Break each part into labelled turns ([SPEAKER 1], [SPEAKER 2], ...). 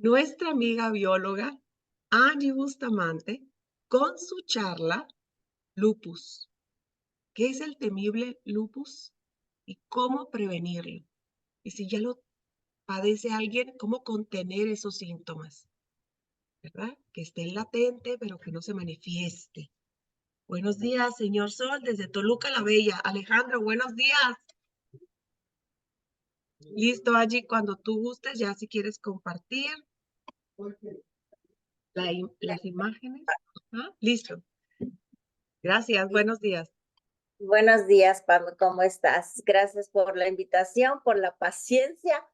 [SPEAKER 1] nuestra amiga bióloga Angie Bustamante con su charla Lupus. ¿Qué es el temible lupus y cómo prevenirlo? Y si ya lo padece alguien, ¿cómo contener esos síntomas? ¿Verdad? Que esté latente, pero que no se manifieste. Buenos días, señor Sol, desde Toluca la Bella. Alejandro, buenos días. Listo, allí cuando tú gustes, ya si quieres compartir las imágenes. ¿Ah? Listo. Gracias, buenos días.
[SPEAKER 2] Buenos días, Pam, ¿cómo estás? Gracias por la invitación, por la paciencia,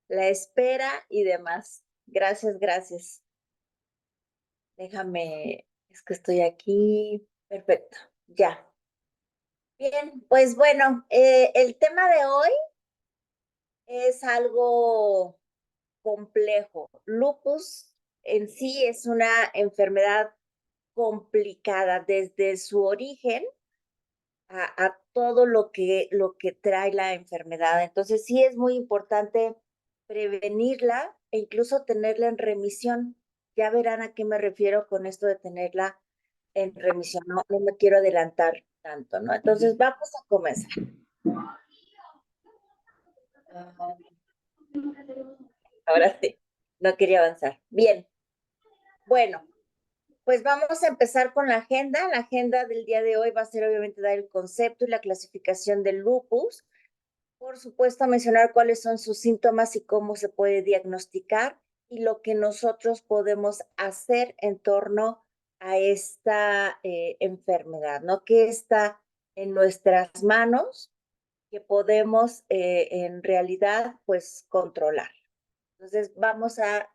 [SPEAKER 2] la espera y demás. Gracias, gracias. Déjame, es que estoy aquí. Perfecto, ya. Bien, pues bueno, el tema de hoy es algo complejo. Lupus en sí es una enfermedad complicada desde su origen a todo lo que trae la enfermedad. Entonces sí es muy importante prevenirla e incluso tenerla en remisión. Ya verán a qué me refiero con esto de tenerla en remisión. No me quiero adelantar tanto, ¿no? Entonces vamos a comenzar. Ah, ahora sí, no quería avanzar. Bien, bueno, pues vamos a empezar con la agenda. La agenda del día de hoy va a ser obviamente dar el concepto y la clasificación del lupus. Por supuesto, mencionar cuáles son sus síntomas y cómo se puede diagnosticar y lo que nosotros podemos hacer en torno a esta enfermedad, ¿no? Que está en nuestras manos, que podemos en realidad, pues, controlar. Entonces, vamos a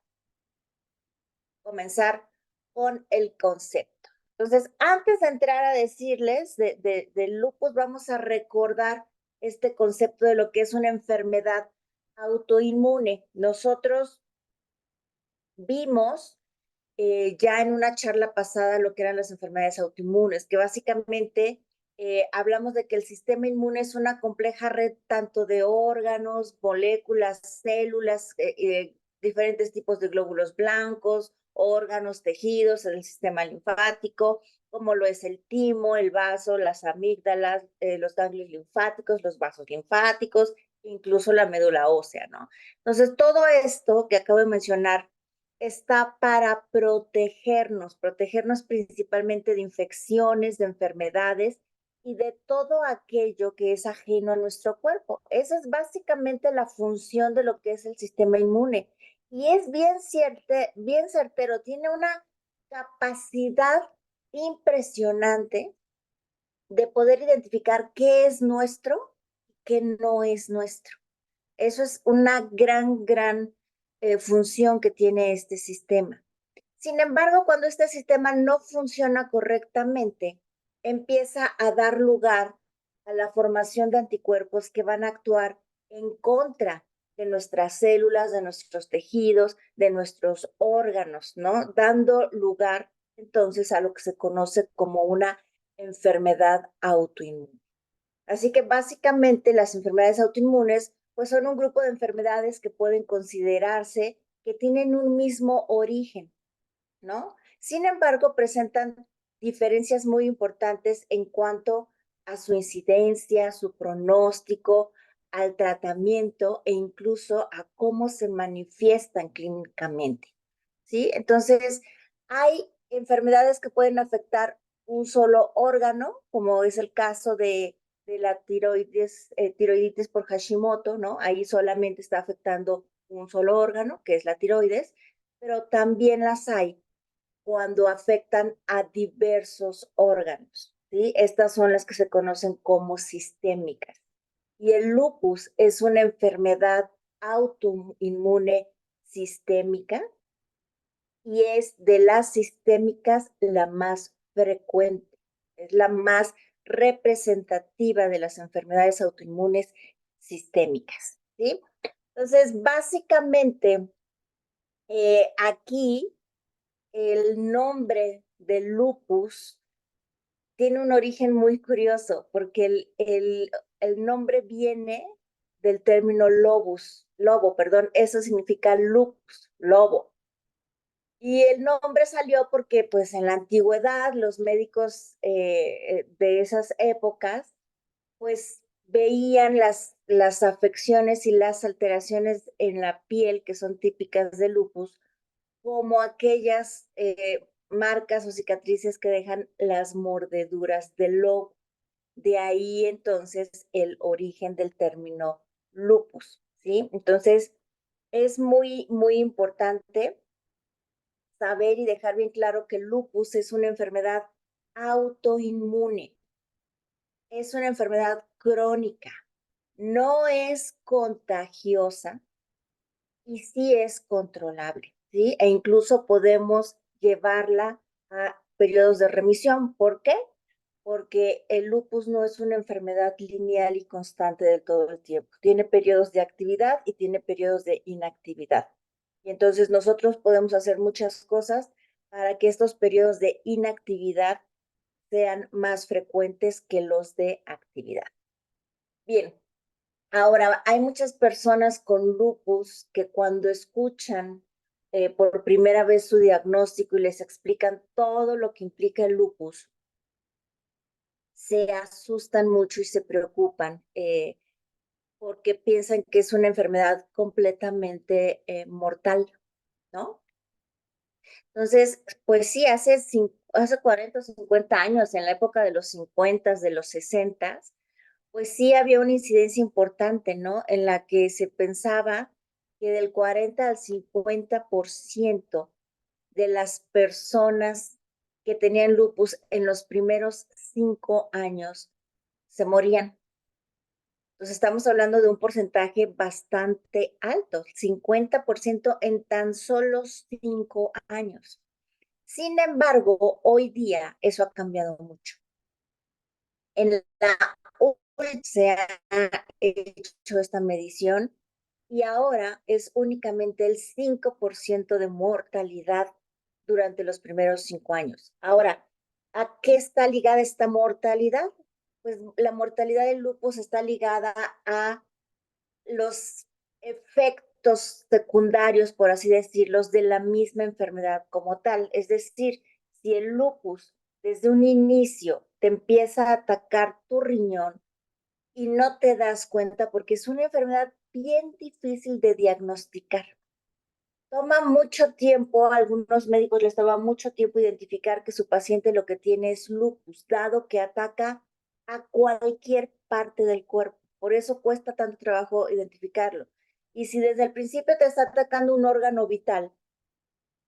[SPEAKER 2] comenzar con el concepto. Entonces, antes de entrar a decirles del lupus, vamos a recordar este concepto de lo que es una enfermedad autoinmune. Nosotros vimos ya en una charla pasada lo que eran las enfermedades autoinmunes, que básicamente hablamos de que el sistema inmune es una compleja red tanto de órganos, moléculas, células, diferentes tipos de glóbulos blancos, órganos, tejidos, el sistema linfático, como lo es el timo, el vaso, las amígdalas, los ganglios linfáticos, los vasos linfáticos, incluso la médula ósea, ¿no? Entonces, todo esto que acabo de mencionar está para protegernos principalmente de infecciones, de enfermedades y de todo aquello que es ajeno a nuestro cuerpo. Esa es básicamente la función de lo que es el sistema inmune. Y es bien certero, tiene una capacidad impresionante de poder identificar qué es nuestro y qué no es nuestro. Eso es una gran función que tiene este sistema. Sin embargo, cuando este sistema no funciona correctamente, empieza a dar lugar a la formación de anticuerpos que van a actuar en contra de nuestras células, de nuestros tejidos, de nuestros órganos, ¿no? Dando lugar entonces a lo que se conoce como una enfermedad autoinmune. Así que básicamente las enfermedades autoinmunes pues son un grupo de enfermedades que pueden considerarse que tienen un mismo origen, ¿no? Sin embargo, presentan diferencias muy importantes en cuanto a su incidencia, su pronóstico, al tratamiento e incluso a cómo se manifiestan clínicamente, ¿sí? Entonces, hay enfermedades que pueden afectar un solo órgano, como es el caso de la tiroiditis por Hashimoto, ¿no? Ahí solamente está afectando un solo órgano, que es la tiroides, pero también las hay cuando afectan a diversos órganos, ¿sí? Estas son las que se conocen como sistémicas. Y el lupus es una enfermedad autoinmune sistémica y es de las sistémicas la más frecuente, es la más representativa de las enfermedades autoinmunes sistémicas, ¿sí? Entonces, básicamente, aquí el nombre del lupus tiene un origen muy curioso, porque el nombre viene del término lobo, perdón, eso significa lupus, lobo. Y el nombre salió porque pues en la antigüedad los médicos de esas épocas pues veían las afecciones y las alteraciones en la piel que son típicas del lupus como aquellas marcas o cicatrices que dejan las mordeduras del lobo. De ahí entonces el origen del término lupus, ¿sí? Entonces es muy, muy importante saber y dejar bien claro que el lupus es una enfermedad autoinmune, es una enfermedad crónica, no es contagiosa y sí es controlable, ¿sí? E incluso podemos llevarla a periodos de remisión. ¿Por qué? Porque el lupus no es una enfermedad lineal y constante del todo el tiempo. Tiene periodos de actividad y tiene periodos de inactividad. Y entonces nosotros podemos hacer muchas cosas para que estos periodos de inactividad sean más frecuentes que los de actividad. Bien, ahora hay muchas personas con lupus que cuando escuchan por primera vez su diagnóstico y les explican todo lo que implica el lupus, se asustan mucho y se preocupan porque piensan que es una enfermedad completamente mortal, ¿no? Entonces, pues sí, hace 40 o 50 años, en la época de los 50, de los 60, pues sí había una incidencia importante, ¿no? En la que se pensaba que del 40 al 50% de las personas que tenían lupus en los primeros 5 años se morían. Entonces estamos hablando de un porcentaje bastante alto, 50% en tan solo 5 años. Sin embargo, hoy día eso ha cambiado mucho. En la se ha hecho esta medición y ahora es únicamente el 5% de mortalidad durante los primeros 5 años. Ahora, ¿a qué está ligada esta mortalidad? Pues la mortalidad del lupus está ligada a los efectos secundarios, por así decirlos, de la misma enfermedad como tal. Es decir, si el lupus desde un inicio te empieza a atacar tu riñón y no te das cuenta porque es una enfermedad bien difícil de diagnosticar. Toma mucho tiempo, a algunos médicos les toma mucho tiempo identificar que su paciente lo que tiene es lupus, dado que ataca a cualquier parte del cuerpo. Por eso cuesta tanto trabajo identificarlo. Y si desde el principio te está atacando un órgano vital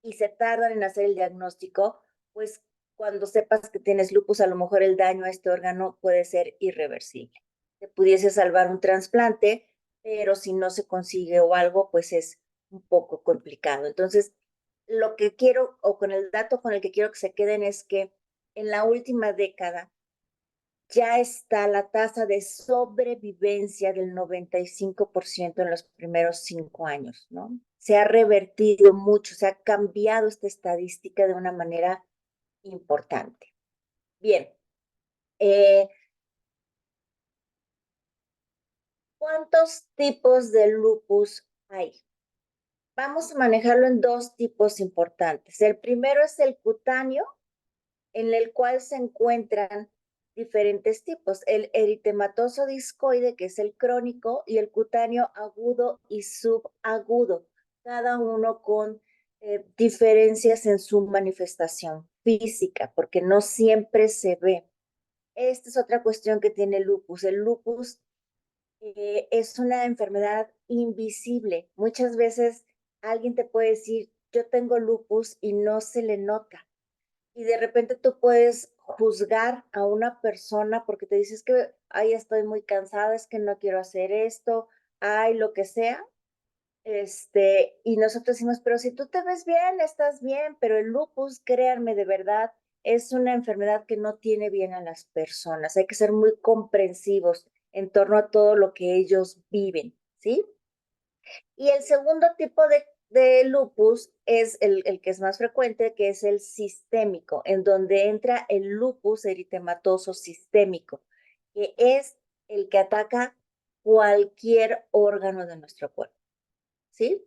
[SPEAKER 2] y se tardan en hacer el diagnóstico, pues cuando sepas que tienes lupus, a lo mejor el daño a este órgano puede ser irreversible. Te pudiese salvar un trasplante, pero si no se consigue o algo, pues es un poco complicado. Entonces, lo que quiero, o con el dato con el que quiero que se queden, es que en la última década ya está la tasa de sobrevivencia del 95% en los primeros 5 años, ¿no? Se ha revertido mucho, se ha cambiado esta estadística de una manera importante. Bien, eh, ¿cuántos tipos de lupus hay? Vamos a manejarlo en dos tipos importantes. El primero es el cutáneo, en el cual se encuentran diferentes tipos, el eritematoso discoide, que es el crónico, y el cutáneo agudo y subagudo, cada uno con diferencias en su manifestación física, porque no siempre se ve. Esta es otra cuestión que tiene el lupus. El lupus es una enfermedad invisible. Muchas veces alguien te puede decir, yo tengo lupus y no se le nota, y de repente tú puedes juzgar a una persona porque te dices que, ay, estoy muy cansada, es que no quiero hacer esto, ay, lo que sea. Y nosotros decimos, pero si tú te ves bien, estás bien, pero el lupus, créanme, de verdad, es una enfermedad que no tiene bien a las personas. Hay que ser muy comprensivos en torno a todo lo que ellos viven, ¿sí? Y el segundo tipo de lupus es el que es más frecuente, que es el sistémico, en donde entra el lupus eritematoso sistémico, que es el que ataca cualquier órgano de nuestro cuerpo, ¿sí?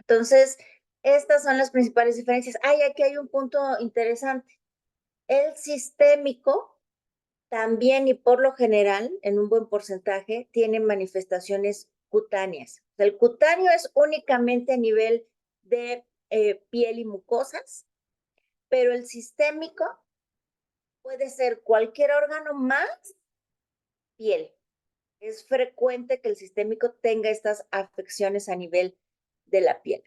[SPEAKER 2] Entonces, Estas son las principales diferencias. Aquí hay un punto interesante. El sistémico también y por lo general, en un buen porcentaje, tiene manifestaciones cutáneas. El cutáneo es únicamente a nivel de piel y mucosas, pero el sistémico puede ser cualquier órgano más piel. Es frecuente que el sistémico tenga estas afecciones a nivel de la piel.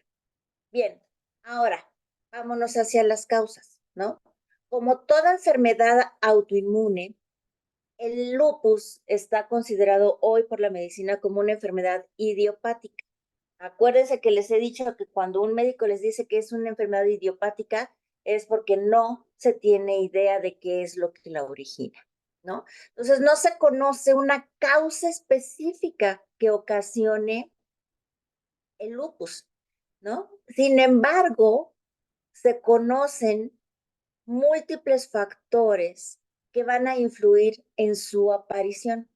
[SPEAKER 2] Bien, ahora vámonos hacia las causas, ¿no? Como toda enfermedad autoinmune, el lupus está considerado hoy por la medicina como una enfermedad idiopática. Acuérdense que les he dicho que cuando un médico les dice que es una enfermedad idiopática es porque no se tiene idea de qué es lo que la origina, ¿no? Entonces no se conoce una causa específica que ocasione el lupus, ¿no? Sin embargo, se conocen múltiples factores que van a influir en su aparición.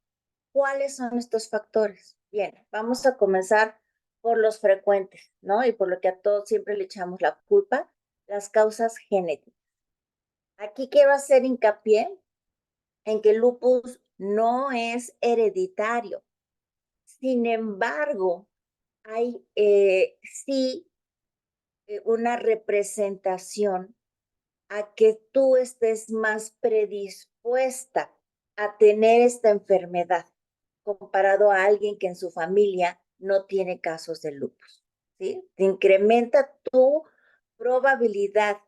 [SPEAKER 2] ¿Cuáles son estos factores? Bien, vamos a comenzar por los frecuentes, ¿no? Y por lo que a todos siempre le echamos la culpa, las causas genéticas. Aquí quiero hacer hincapié en que el lupus no es hereditario. Sin embargo, hay sí una representación a que tú estés más predispuesta a tener esta enfermedad comparado a alguien que en su familia no tiene casos de lupus, ¿sí? Te incrementa tu probabilidad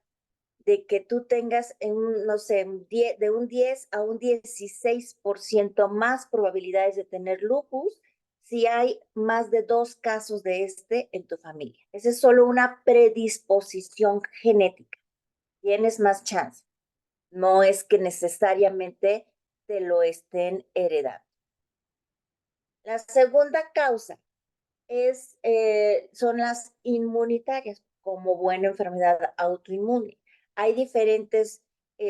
[SPEAKER 2] de que tú tengas, no sé, de un 10 a un 16% más probabilidades de tener lupus si hay más de 2 casos de este en tu familia. Esa es solo una predisposición genética. Tienes más chance. No es que necesariamente te lo estén heredando. La segunda causa son las inmunitarias, como buena enfermedad autoinmune. Hay diferentes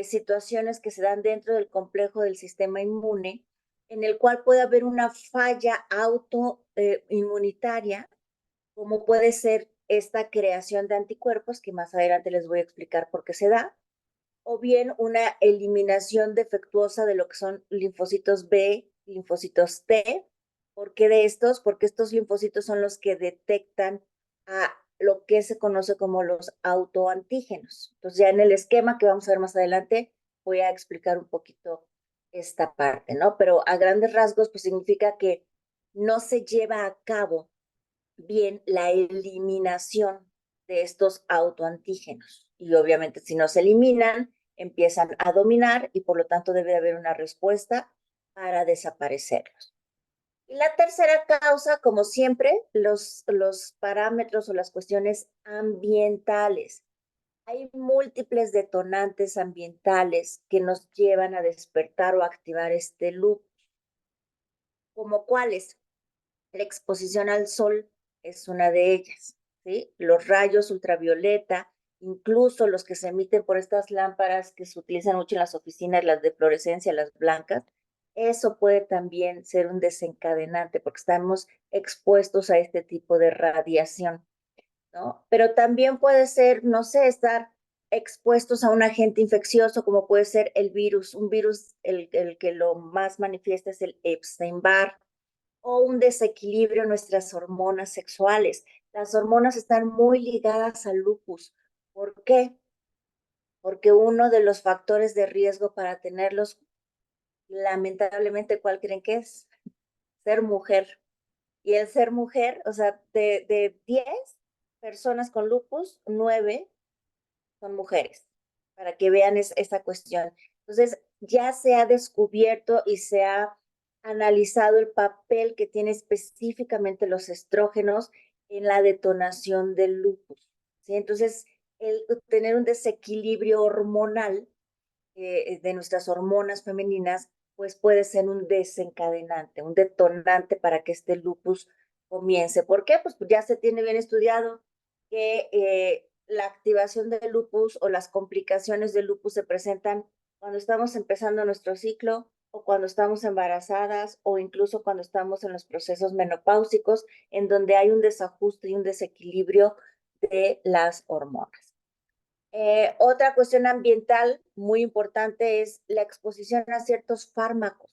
[SPEAKER 2] situaciones que se dan dentro del complejo del sistema inmune, en el cual puede haber una falla autoinmunitaria, como puede ser esta creación de anticuerpos, que más adelante les voy a explicar por qué se da, o bien una eliminación defectuosa de lo que son linfocitos B, linfocitos T. ¿Por qué de estos? Porque estos linfocitos son los que detectan a lo que se conoce como los autoantígenos. Entonces ya en el esquema que vamos a ver más adelante voy a explicar un poquito esta parte, ¿no? Pero a grandes rasgos pues significa que no se lleva a cabo bien la eliminación de estos autoantígenos. Y obviamente si no se eliminan, empiezan a dominar y por lo tanto debe haber una respuesta para desaparecerlos. Y la tercera causa, como siempre, los parámetros o las cuestiones ambientales. Hay múltiples detonantes ambientales que nos llevan a despertar o activar este loop. ¿Como cuáles? La exposición al sol es una de ellas, ¿sí? Los rayos ultravioleta, incluso los que se emiten por estas lámparas que se utilizan mucho en las oficinas, las de fluorescencia, las blancas, eso puede también ser un desencadenante porque estamos expuestos a este tipo de radiación, ¿no? Pero también puede ser, no sé, estar expuestos a un agente infeccioso como puede ser el virus, un virus el que lo más manifiesta es el Epstein-Barr, o un desequilibrio en nuestras hormonas sexuales. Las hormonas están muy ligadas al lupus. ¿Por qué? Porque uno de los factores de riesgo para tenerlos, lamentablemente, ¿cuál creen que es? Ser mujer. Y el ser mujer, o sea, de 10 personas con lupus, 9 son mujeres, para que vean esa cuestión. Entonces, ya se ha descubierto y se ha analizado el papel que tiene específicamente los estrógenos en la detonación del lupus, ¿sí? Entonces, el tener un desequilibrio hormonal de nuestras hormonas femeninas, pues puede ser un desencadenante, un detonante para que este lupus comience. ¿Por qué? Pues ya se tiene bien estudiado que la activación del lupus o las complicaciones del lupus se presentan cuando estamos empezando nuestro ciclo o cuando estamos embarazadas o incluso cuando estamos en los procesos menopáusicos, en donde hay un desajuste y un desequilibrio de las hormonas. Otra cuestión ambiental muy importante es la exposición a ciertos fármacos.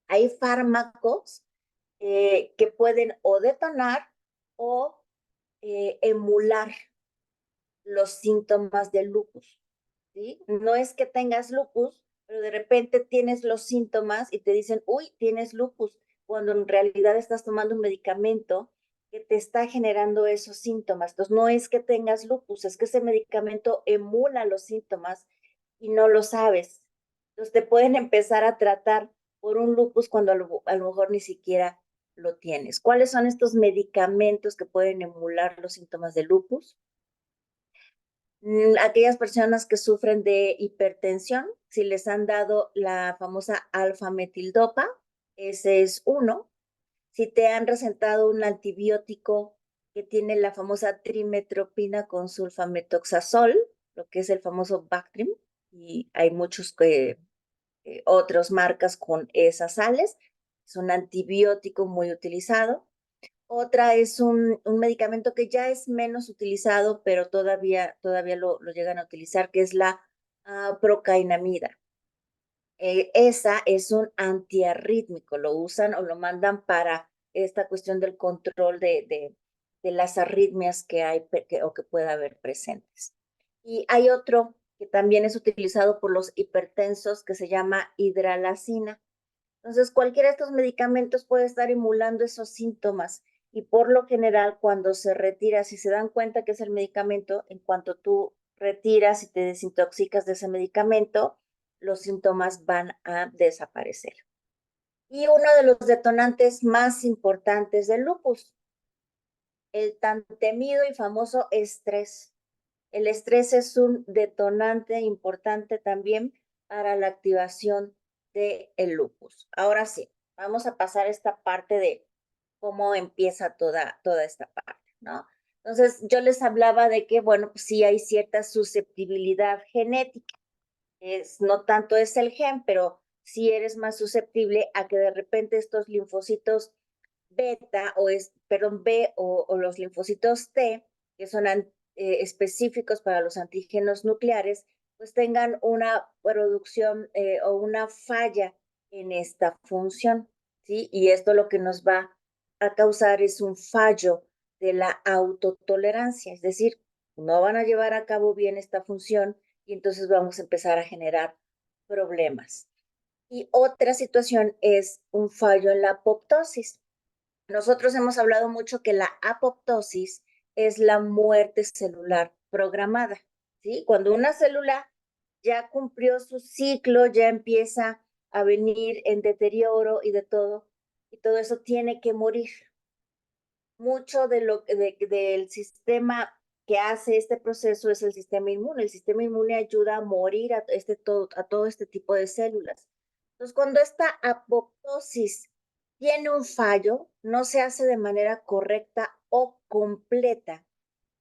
[SPEAKER 2] Hay fármacos que pueden o detonar o emular los síntomas del lupus, ¿sí? No es que tengas lupus, pero de repente tienes los síntomas y te dicen, uy, tienes lupus, cuando en realidad estás tomando un medicamento que te está generando esos síntomas. Entonces, no es que tengas lupus, es que ese medicamento emula los síntomas y no lo sabes. Entonces, te pueden empezar a tratar por un lupus cuando a lo mejor ni siquiera lo tienes. ¿Cuáles son estos medicamentos que pueden emular los síntomas de lupus? Aquellas personas que sufren de hipertensión, si les han dado la famosa alfa-metildopa, ese es uno. Si te han recetado un antibiótico que tiene la famosa trimetropina con sulfametoxazol, lo que es el famoso Bactrim, y hay muchos otras marcas con esas sales, es un antibiótico muy utilizado. Otra es un medicamento que ya es menos utilizado, pero todavía lo llegan a utilizar, que es la procainamida. Esa es un antiarrítmico, lo usan o lo mandan para esta cuestión del control de las arritmias que hay o que pueda haber presentes. Y hay otro que también es utilizado por los hipertensos que se llama hidralacina. Entonces, cualquiera de estos medicamentos puede estar emulando esos síntomas y por lo general cuando se retira, si se dan cuenta que es el medicamento, en cuanto tú retiras y te desintoxicas de ese medicamento, los síntomas van a desaparecer. Y uno de los detonantes más importantes del lupus, el tan temido y famoso estrés. El estrés es un detonante importante también para la activación del lupus. Ahora sí, vamos a pasar esta parte de cómo empieza toda esta parte, ¿no? Entonces, yo les hablaba de que, bueno, pues sí hay cierta susceptibilidad genética. No tanto es el gen, pero sí eres más susceptible a que de repente estos linfocitos beta perdón, B o los linfocitos T, que son específicos para los antígenos nucleares, pues tengan una producción o una falla en esta función, ¿sí? Y esto lo que nos va a causar es un fallo de la autotolerancia, es decir, no van a llevar a cabo bien esta función y entonces vamos a empezar a generar problemas. Y otra situación es un fallo en la apoptosis. Nosotros hemos hablado mucho que la apoptosis es la muerte celular programada, ¿sí? Cuando una célula ya cumplió su ciclo, ya empieza a venir en deterioro y todo eso tiene que morir. Mucho del sistema que hace este proceso es el sistema inmune. El sistema inmune ayuda a morir a todo este tipo de células. Entonces, cuando esta apoptosis tiene un fallo, no se hace de manera correcta o completa,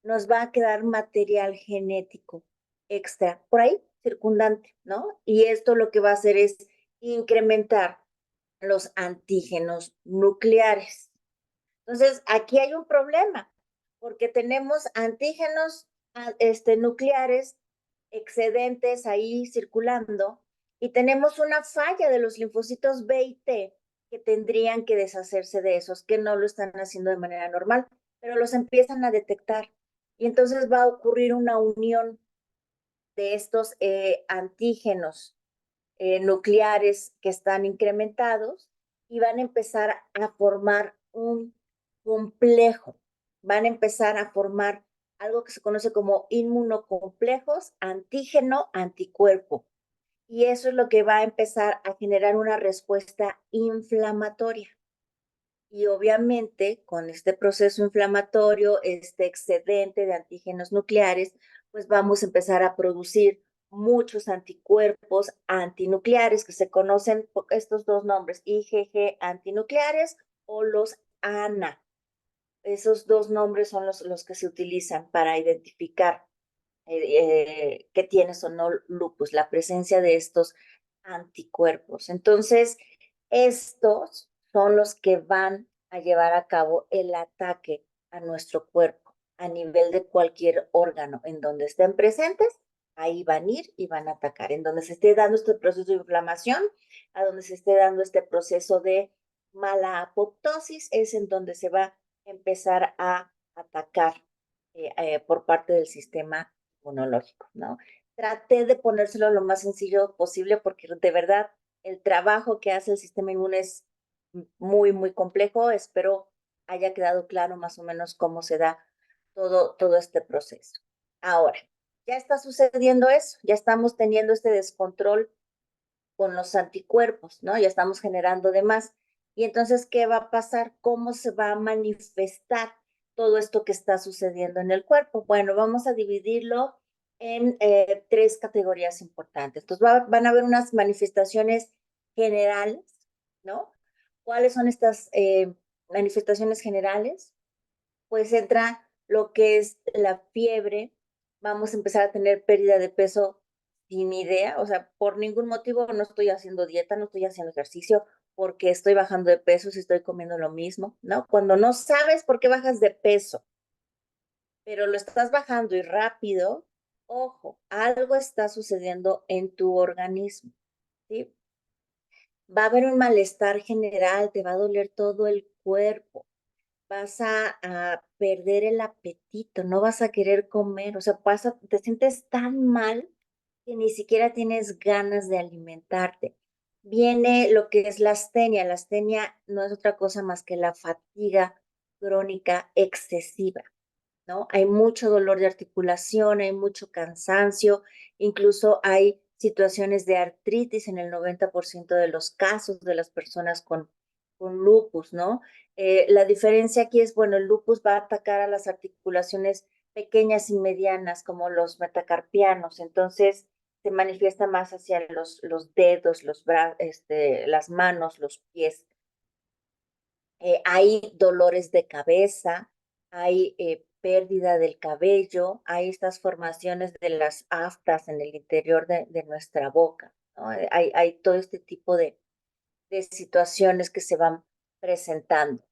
[SPEAKER 2] nos va a quedar material genético extra por ahí, circundante, ¿no? Y esto lo que va a hacer es incrementar los antígenos nucleares. Entonces, aquí hay un problema, porque tenemos antígenos nucleares excedentes ahí circulando y tenemos una falla de los linfocitos B y T que tendrían que deshacerse de esos, que no lo están haciendo de manera normal, pero los empiezan a detectar. Y entonces va a ocurrir una unión de estos antígenos nucleares que están incrementados y van a empezar a formar un complejo, van a empezar a formar algo que se conoce como inmunocomplejos, antígeno, anticuerpo. Y eso es lo que va a empezar a generar una respuesta inflamatoria. Y obviamente con este proceso inflamatorio, este excedente de antígenos nucleares, pues vamos a empezar a producir muchos anticuerpos antinucleares que se conocen por estos dos nombres, IgG antinucleares o los ANA. Esos dos nombres son los que se utilizan para identificar que tienes o no lupus, la presencia de estos anticuerpos. Entonces, estos son los que van a llevar a cabo el ataque a nuestro cuerpo, a nivel de cualquier órgano. En donde estén presentes, ahí van a ir y van a atacar. En donde se esté dando este proceso de inflamación, a donde se esté dando este proceso de mala apoptosis, es en donde se va a empezar a atacar por parte del sistema inmunológico, ¿no? Traté de ponérselo lo más sencillo posible porque de verdad el trabajo que hace el sistema inmune es muy, muy complejo. Espero haya quedado claro más o menos cómo se da todo este proceso. Ahora, ya está sucediendo eso, ya estamos teniendo este descontrol con los anticuerpos, ¿no? Ya estamos generando de más. Y entonces, ¿qué va a pasar? ¿Cómo se va a manifestar todo esto que está sucediendo en el cuerpo? Bueno, vamos a dividirlo en tres categorías importantes. Entonces, van a haber unas manifestaciones generales, ¿no? ¿Cuáles son estas manifestaciones generales? Pues entra lo que es la fiebre, vamos a empezar a tener pérdida de peso sin idea, o sea, por ningún motivo no estoy haciendo dieta, no estoy haciendo ejercicio, porque estoy bajando de peso si estoy comiendo lo mismo, ¿no? Cuando no sabes por qué bajas de peso, pero lo estás bajando y rápido, ojo, algo está sucediendo en tu organismo, ¿sí? Va a haber un malestar general, te va a doler todo el cuerpo, vas a perder el apetito, no vas a querer comer, o sea, te sientes tan mal que ni siquiera tienes ganas de alimentarte. Viene lo que es la astenia. La astenia no es otra cosa más que la fatiga crónica excesiva, ¿no? Hay mucho dolor de articulación, hay mucho cansancio, incluso hay situaciones de artritis en el 90% de los casos de las personas con lupus, ¿no? La diferencia aquí es, bueno, el lupus va a atacar a las articulaciones pequeñas y medianas, como los metacarpianos, entonces se manifiesta más hacia los dedos, las manos, los pies. Hay dolores de cabeza, hay pérdida del cabello, hay estas formaciones de las aftas en el interior de nuestra boca, ¿no? Hay todo este tipo de situaciones que se van presentando.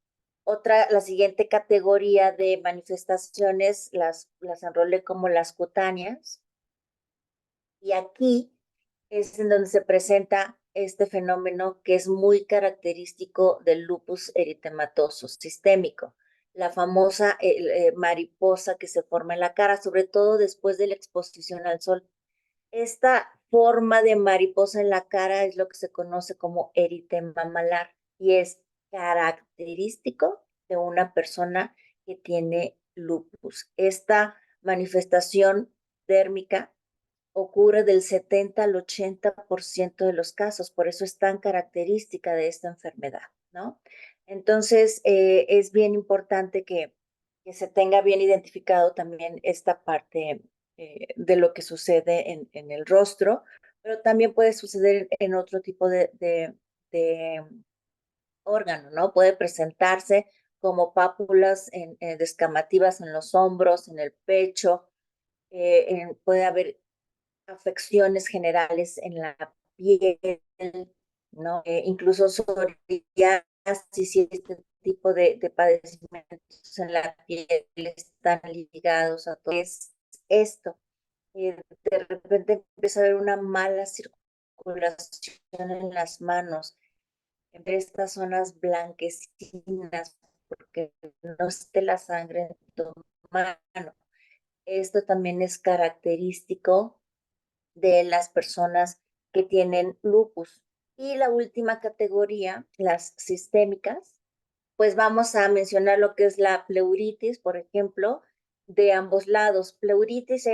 [SPEAKER 2] La siguiente categoría de manifestaciones las enrolé como las cutáneas, y aquí es en donde se presenta este fenómeno que es muy característico del lupus eritematoso sistémico, la famosa mariposa que se forma en la cara, sobre todo después de la exposición al sol. Esta forma de mariposa en la cara es lo que se conoce como eritema malar y es característico de una persona que tiene lupus. Esta manifestación dérmica ocurre del 70 al 80% de los casos, por eso es tan característica de esta enfermedad, ¿no? Entonces, es bien importante que se tenga bien identificado también esta parte de lo que sucede en el rostro, pero también puede suceder en otro tipo de órgano, ¿no? Puede presentarse como pápulas descamativas en los hombros, en el pecho, puede haber afecciones generales en la piel, ¿no? Incluso psoriasis y este tipo de padecimientos en la piel están ligados a todo esto. De repente empieza a haber una mala circulación en las manos, en estas zonas blanquecinas, porque no esté la sangre en tu mano. Esto también es característico de las personas que tienen lupus. Y la última categoría, las sistémicas, pues vamos a mencionar lo que es la pleuritis, por ejemplo, de ambos lados. Pleuritis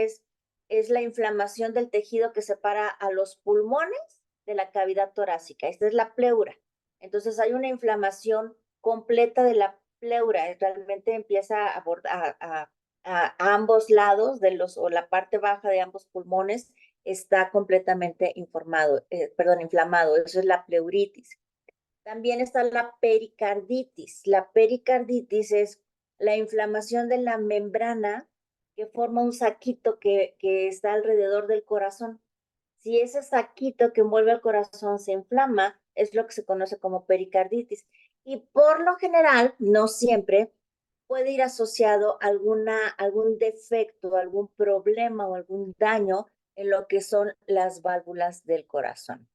[SPEAKER 2] es la inflamación del tejido que separa a los pulmones de la cavidad torácica. Esta es la pleura. Entonces hay una inflamación completa de la pleura. Realmente empieza a ambos lados o la parte baja de ambos pulmones está completamente inflamado. Eso es la pleuritis. También está la pericarditis. La pericarditis es la inflamación de la membrana que forma un saquito que está alrededor del corazón. Si ese saquito que envuelve al corazón se inflama, es lo que se conoce como pericarditis. Y por lo general, no siempre, puede ir asociado a algún defecto, algún problema o algún daño en lo que son las válvulas del corazón.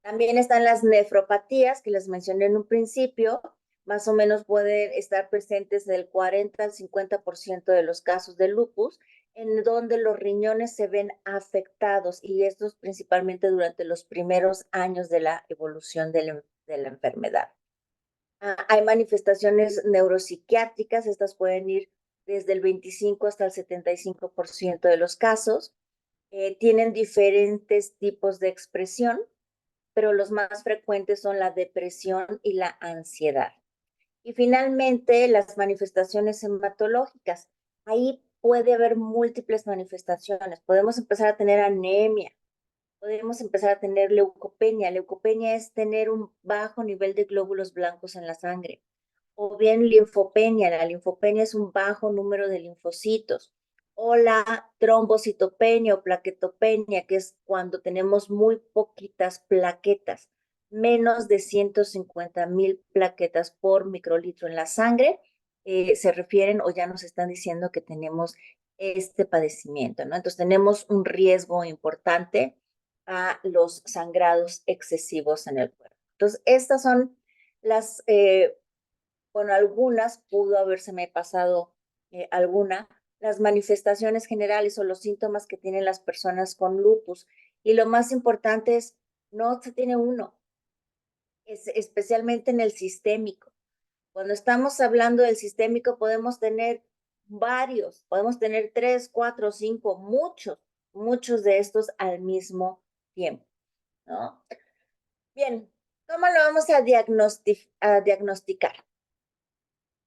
[SPEAKER 2] También están las nefropatías que les mencioné en un principio, más o menos pueden estar presentes del 40 al 50% de los casos de lupus, en donde los riñones se ven afectados y estos principalmente durante los primeros años de la evolución de la enfermedad. Hay manifestaciones neuropsiquiátricas, estas pueden ir desde el 25 hasta el 75% de los casos. Tienen diferentes tipos de expresión, pero los más frecuentes son la depresión y la ansiedad. Y finalmente, las manifestaciones hematológicas. Ahí puede haber múltiples manifestaciones. Podemos empezar a tener anemia, podemos empezar a tener leucopenia. Leucopenia es tener un bajo nivel de glóbulos blancos en la sangre. O bien linfopenia. La linfopenia es un bajo número de linfocitos. O la trombocitopenia o plaquetopenia, que es cuando tenemos muy poquitas plaquetas, menos de 150,000 plaquetas por microlitro en la sangre, se refieren o ya nos están diciendo que tenemos este padecimiento, ¿no? Entonces tenemos un riesgo importante a los sangrados excesivos en el cuerpo. Entonces, estas son las, bueno, algunas, pudo habérseme pasado alguna, las manifestaciones generales o los síntomas que tienen las personas con lupus. Y lo más importante es, no se tiene uno, especialmente en el sistémico. Cuando estamos hablando del sistémico, podemos tener varios, podemos tener 3, 4, 5, muchos de estos al mismo tiempo, ¿no? Bien, ¿cómo lo vamos a diagnosticar?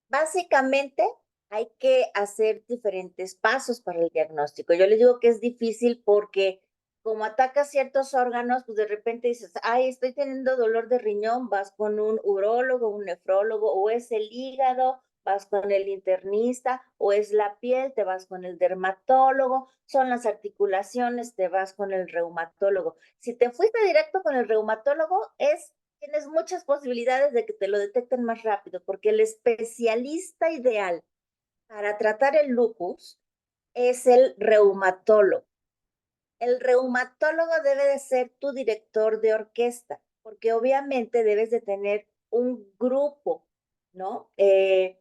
[SPEAKER 2] Básicamente, hay que hacer diferentes pasos para el diagnóstico. Yo les digo que es difícil porque como ataca ciertos órganos, pues de repente dices, ay, estoy teniendo dolor de riñón, vas con un urólogo, un nefrólogo, o es el hígado, vas con el internista, o es la piel, te vas con el dermatólogo, son las articulaciones, te vas con el reumatólogo. Si te fuiste directo con el reumatólogo, tienes muchas posibilidades de que te lo detecten más rápido, porque el especialista ideal para tratar el lupus es el reumatólogo. El reumatólogo debe de ser tu director de orquesta, porque obviamente debes de tener un grupo, ¿no? De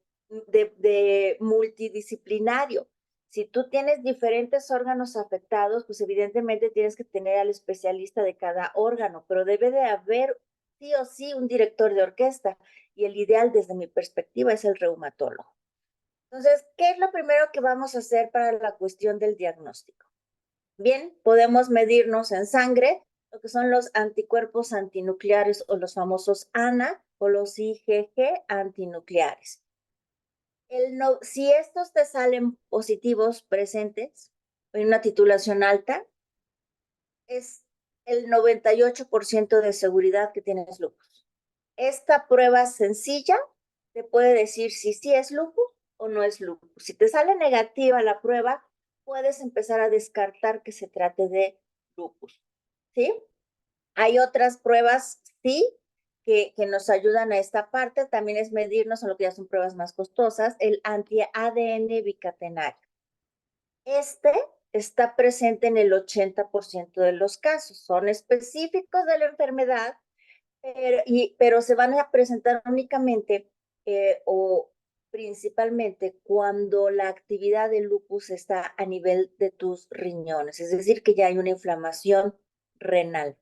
[SPEAKER 2] multidisciplinario. Si tú tienes diferentes órganos afectados, pues evidentemente tienes que tener al especialista de cada órgano, pero debe de haber sí o sí un director de orquesta y el ideal desde mi perspectiva es el reumatólogo. Entonces, ¿qué es lo primero que vamos a hacer para la cuestión del diagnóstico? Bien, podemos medirnos en sangre lo que son los anticuerpos antinucleares o los famosos ANA o los IgG antinucleares. Si estos te salen positivos presentes en una titulación alta, es el 98% de seguridad que tienes lupus. Esta prueba sencilla te puede decir si sí es lupus o no es lupus. Si te sale negativa la prueba, puedes empezar a descartar que se trate de lupus, ¿sí? Hay otras pruebas, sí, que nos ayudan a esta parte. También es medirnos, en lo que ya son pruebas más costosas, el anti-ADN bicatenario. Este está presente en el 80% de los casos. Son específicos de la enfermedad, pero se van a presentar únicamente o principalmente cuando la actividad del lupus está a nivel de tus riñones, es decir, que ya hay una inflamación renal.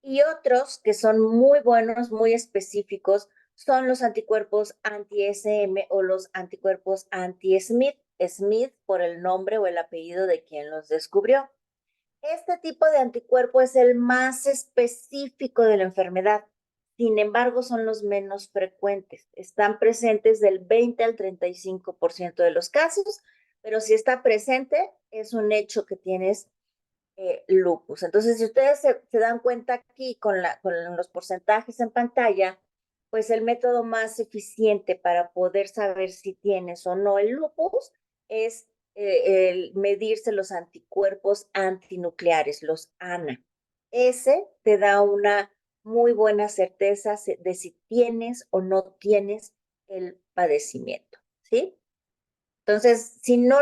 [SPEAKER 2] Y otros que son muy buenos, muy específicos, son los anticuerpos anti-SM o los anticuerpos anti-Smith, Smith por el nombre o el apellido de quien los descubrió. Este tipo de anticuerpo es el más específico de la enfermedad. Sin embargo, son los menos frecuentes. Están presentes del 20 al 35% de los casos, pero si está presente, es un hecho que tienes lupus. Entonces, si ustedes se dan cuenta aquí con los porcentajes en pantalla, pues el método más eficiente para poder saber si tienes o no el lupus es el medirse los anticuerpos antinucleares, los ANA. Ese te da una muy buena certeza de si tienes o no tienes el padecimiento, ¿sí? Entonces, si no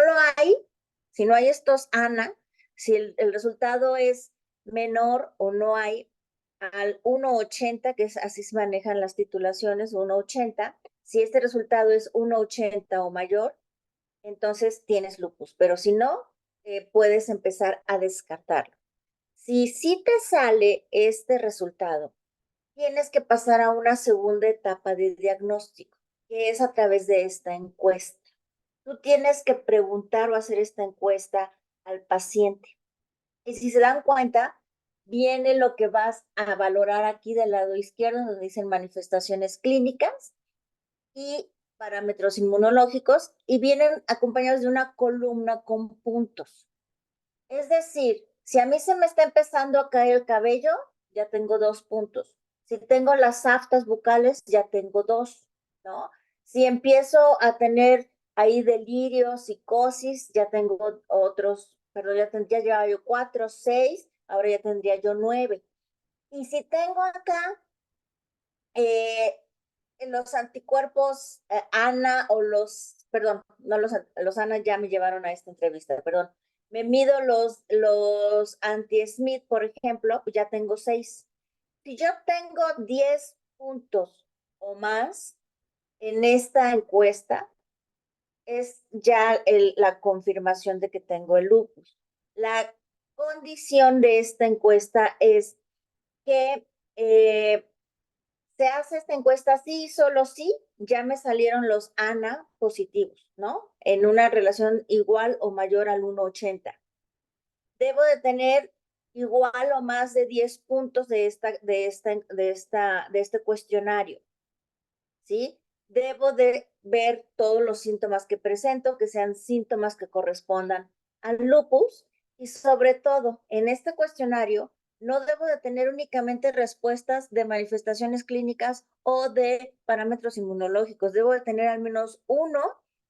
[SPEAKER 2] hay estos ANA, si el resultado es menor o no hay al 1,80, que es así se manejan las titulaciones, 1,80, si este resultado es 1,80 o mayor, entonces tienes lupus, pero si no, puedes empezar a descartarlo. Si sí te sale este resultado, tienes que pasar a una segunda etapa de diagnóstico, que es a través de esta encuesta. Tú tienes que preguntar o hacer esta encuesta al paciente. Y si se dan cuenta, viene lo que vas a valorar aquí del lado izquierdo, donde dicen manifestaciones clínicas y parámetros inmunológicos, y vienen acompañados de una columna con puntos. Es decir, si a mí se me está empezando a caer el cabello, ya tengo 2 puntos. Si tengo las aftas bucales, ya tengo 2, ¿no? Si empiezo a tener ahí delirio, psicosis, ya tengo otros, perdón, ya llevaba yo 4, 6, ahora ya tendría yo 9. Y si tengo acá los anticuerpos ANA o perdón, no los ANA ya me llevaron a esta entrevista, perdón. Me mido los anti-Smith, por ejemplo, ya tengo 6. Si yo tengo 10 puntos o más en esta encuesta, es ya la confirmación de que tengo el lupus. La condición de esta encuesta es que se hace esta encuesta sí, solo sí, ya me salieron los ANA positivos, ¿no? En una relación igual o mayor al 1,80. Debo de tener igual o más de 10 puntos de este cuestionario, ¿sí? Debo de ver todos los síntomas que presento, que sean síntomas que correspondan al lupus, y sobre todo, en este cuestionario, no debo de tener únicamente respuestas de manifestaciones clínicas o de parámetros inmunológicos, debo de tener al menos uno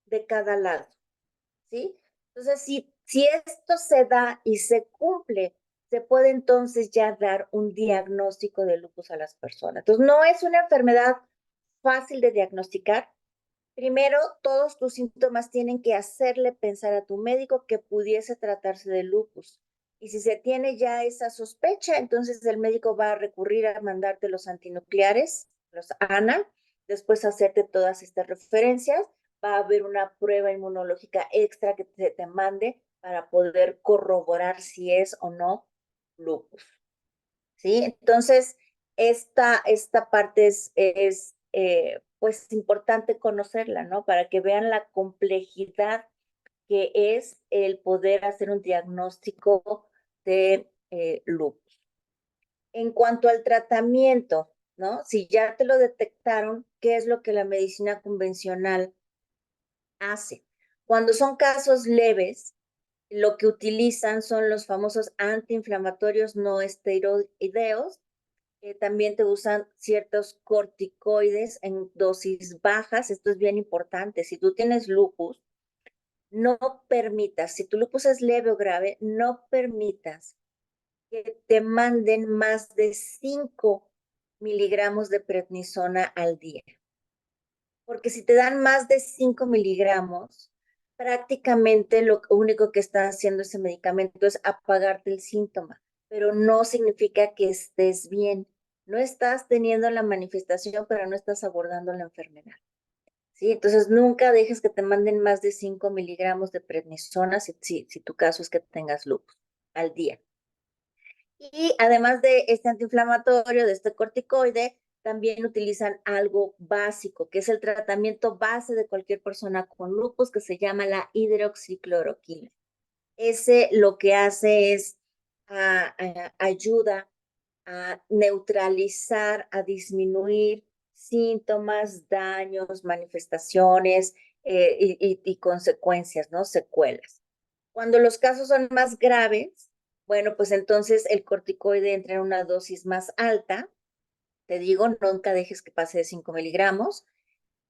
[SPEAKER 2] de cada lado, ¿sí? Entonces, si esto se da y se cumple, se puede entonces ya dar un diagnóstico de lupus a las personas. Entonces, no es una enfermedad fácil de diagnosticar. Primero, todos tus síntomas tienen que hacerle pensar a tu médico que pudiese tratarse de lupus. Y si se tiene ya esa sospecha, entonces el médico va a recurrir a mandarte los antinucleares, los ANA, después hacerte todas estas referencias. Va a haber una prueba inmunológica extra que te mande para poder corroborar si es o no lupus. ¿Sí? Entonces, esta parte es pues importante conocerla, ¿no? Para que vean la complejidad que es el poder hacer un diagnóstico de lupus. En cuanto al tratamiento, ¿no? Si ya te lo detectaron, ¿qué es lo que la medicina convencional hace? Cuando son casos leves, lo que utilizan son los famosos antiinflamatorios no esteroideos. También te usan ciertos corticoides en dosis bajas. Esto es bien importante. Si tú tienes lupus, no permitas, si tu lupus es leve o grave, no permitas que te manden más de 5 miligramos de prednisona al día. Porque si te dan más de 5 miligramos, prácticamente lo único que está haciendo ese medicamento es apagarte el síntoma, pero no significa que estés bien. No estás teniendo la manifestación, pero no estás abordando la enfermedad. ¿Sí? Entonces, nunca dejes que te manden más de 5 miligramos de prednisona si tu caso es que tengas lupus al día. Y además de este antiinflamatorio, de este corticoide, también utilizan algo básico, que es el tratamiento base de cualquier persona con lupus, que se llama la hidroxicloroquina. Ese lo que hace es ayuda a neutralizar, a disminuir síntomas, daños, manifestaciones y consecuencias, ¿no? Secuelas. Cuando los casos son más graves, bueno, pues entonces el corticoide entra en una dosis más alta. Te digo, nunca dejes que pase de 5 miligramos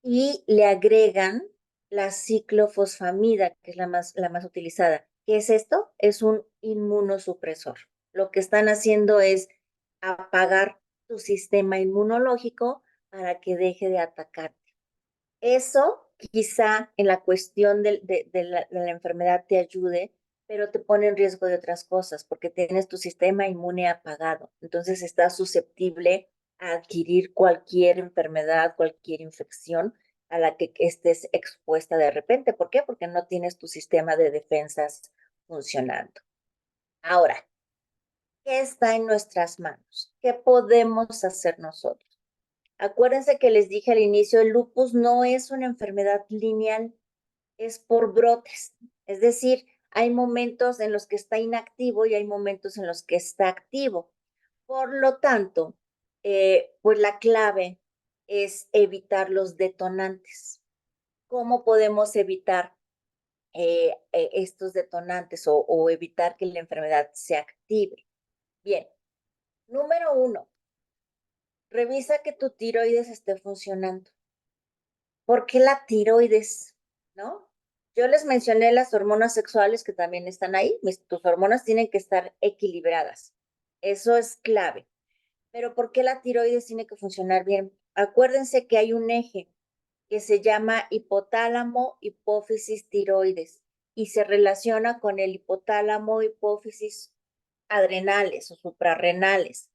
[SPEAKER 2] y le agregan la ciclofosfamida, que es la más utilizada. ¿Qué es esto? Es un inmunosupresor. Lo que están haciendo es apagar tu sistema inmunológico para que deje de atacarte. Eso quizá en la cuestión de la enfermedad te ayude, pero te pone en riesgo de otras cosas porque tienes tu sistema inmune apagado. Entonces estás susceptible a adquirir cualquier enfermedad, cualquier infección a la que estés expuesta de repente. ¿Por qué? Porque no tienes tu sistema de defensas funcionando. Ahora, ¿qué está en nuestras manos? ¿Qué podemos hacer nosotros? Acuérdense que les dije al inicio, el lupus no es una enfermedad lineal, es por brotes. Es decir, hay momentos en los que está inactivo y hay momentos en los que está activo. Por lo tanto, pues la clave es evitar los detonantes. ¿Cómo podemos evitar estos detonantes o evitar que la enfermedad se active? Bien, número uno, revisa que tu tiroides esté funcionando. ¿Por qué la tiroides? ¿No? Yo les mencioné las hormonas sexuales que también están ahí. Tus hormonas tienen que estar equilibradas. Eso es clave. Pero ¿por qué la tiroides tiene que funcionar bien? Acuérdense que hay un eje que se llama hipotálamo, hipófisis, tiroides y se relaciona con el hipotálamo, hipófisis adrenales o suprarrenales.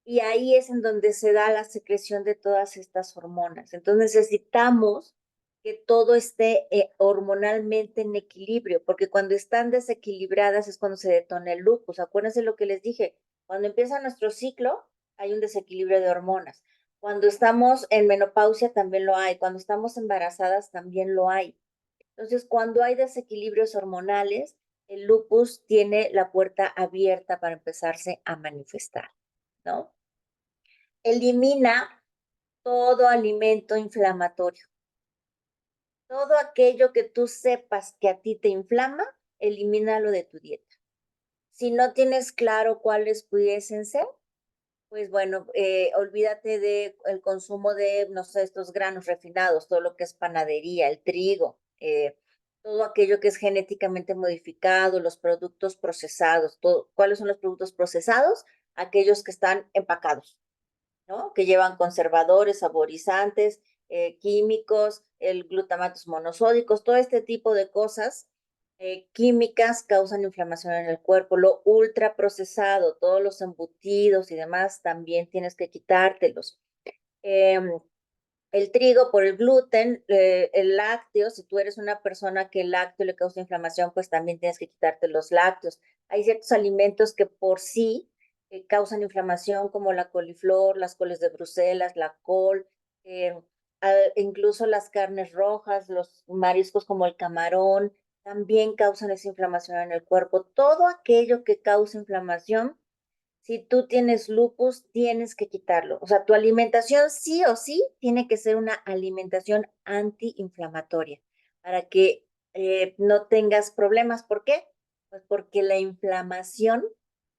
[SPEAKER 2] Y ahí es en donde se da la secreción de todas estas hormonas. Entonces necesitamos que todo esté hormonalmente en equilibrio, porque cuando están desequilibradas es cuando se detona el lupus. Acuérdense lo que les dije, cuando empieza nuestro ciclo hay un desequilibrio de hormonas. Cuando estamos en menopausia también lo hay, cuando estamos embarazadas también lo hay. Entonces, cuando hay desequilibrios hormonales, el lupus tiene la puerta abierta para empezarse a manifestar, ¿no? Elimina todo alimento inflamatorio. Todo aquello que tú sepas que a ti te inflama, elimínalo de tu dieta. Si no tienes claro cuáles pudiesen ser, pues bueno, olvídate del consumo de, no sé, estos granos refinados, todo lo que es panadería, el trigo, todo aquello que es genéticamente modificado, los productos procesados. ¿Cuáles son los productos procesados? Aquellos que están empacados, ¿no? Que llevan conservadores, saborizantes, químicos, el glutamatos monosódicos, todo este tipo de cosas químicas causan inflamación en el cuerpo. Lo ultraprocesado, todos los embutidos y demás, también tienes que quitártelos. Eh, el trigo por el gluten, el lácteo, si tú eres una persona que el lácteo le causa inflamación, pues también tienes que quitarte los lácteos. Hay ciertos alimentos que por sí causan inflamación, como la coliflor, las coles de Bruselas, la col, eh, incluso las carnes rojas, los mariscos como el camarón, también causan esa inflamación en el cuerpo. Todo aquello que causa inflamación, si tú tienes lupus, tienes que quitarlo. O sea, tu alimentación sí o sí tiene que ser una alimentación antiinflamatoria para que no tengas problemas. ¿Por qué? Pues porque la inflamación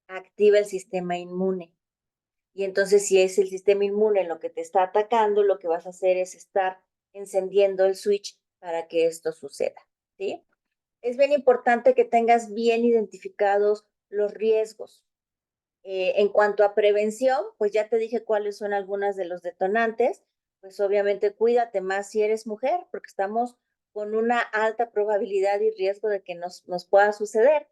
[SPEAKER 2] activa el sistema inmune. Y entonces, si es el sistema inmune lo que te está atacando, lo que vas a hacer es estar encendiendo el switch para que esto suceda, ¿sí? Es bien importante que tengas bien identificados los riesgos. En cuanto a prevención, pues ya te dije cuáles son algunas de los detonantes. Pues obviamente cuídate más si eres mujer, porque estamos con una alta probabilidad y riesgo de que nos pueda suceder.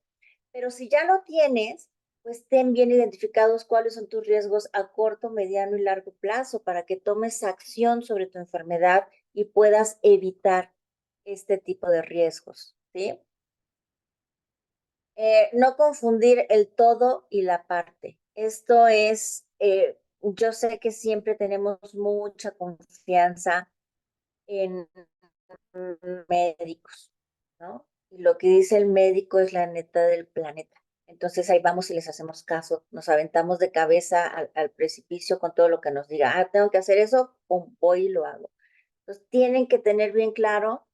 [SPEAKER 2] Pero si ya lo tienes, pues ten bien identificados cuáles son tus riesgos a corto, mediano y largo plazo para que tomes acción sobre tu enfermedad y puedas evitar este tipo de riesgos, ¿sí? No confundir el todo y la parte. Esto es, yo sé que siempre tenemos mucha confianza en médicos, ¿no? Y lo que dice el médico es la neta del planeta. Entonces ahí vamos y les hacemos caso, nos aventamos de cabeza al precipicio con todo lo que nos diga. Ah, tengo que hacer eso, pum, voy y lo hago. Entonces tienen que tener bien claro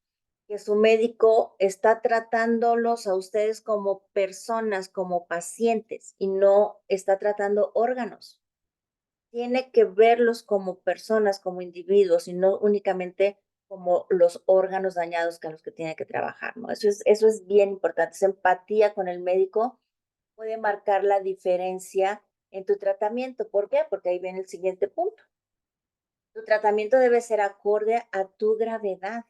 [SPEAKER 2] que su médico está tratándolos a ustedes como personas, como pacientes, y no está tratando órganos. Tiene que verlos como personas, como individuos, y no únicamente como los órganos dañados que a los que tiene que trabajar, ¿no? Eso es bien importante. Esa empatía con el médico puede marcar la diferencia en tu tratamiento. ¿Por qué? Porque ahí viene el siguiente punto. Tu tratamiento debe ser acorde a tu gravedad.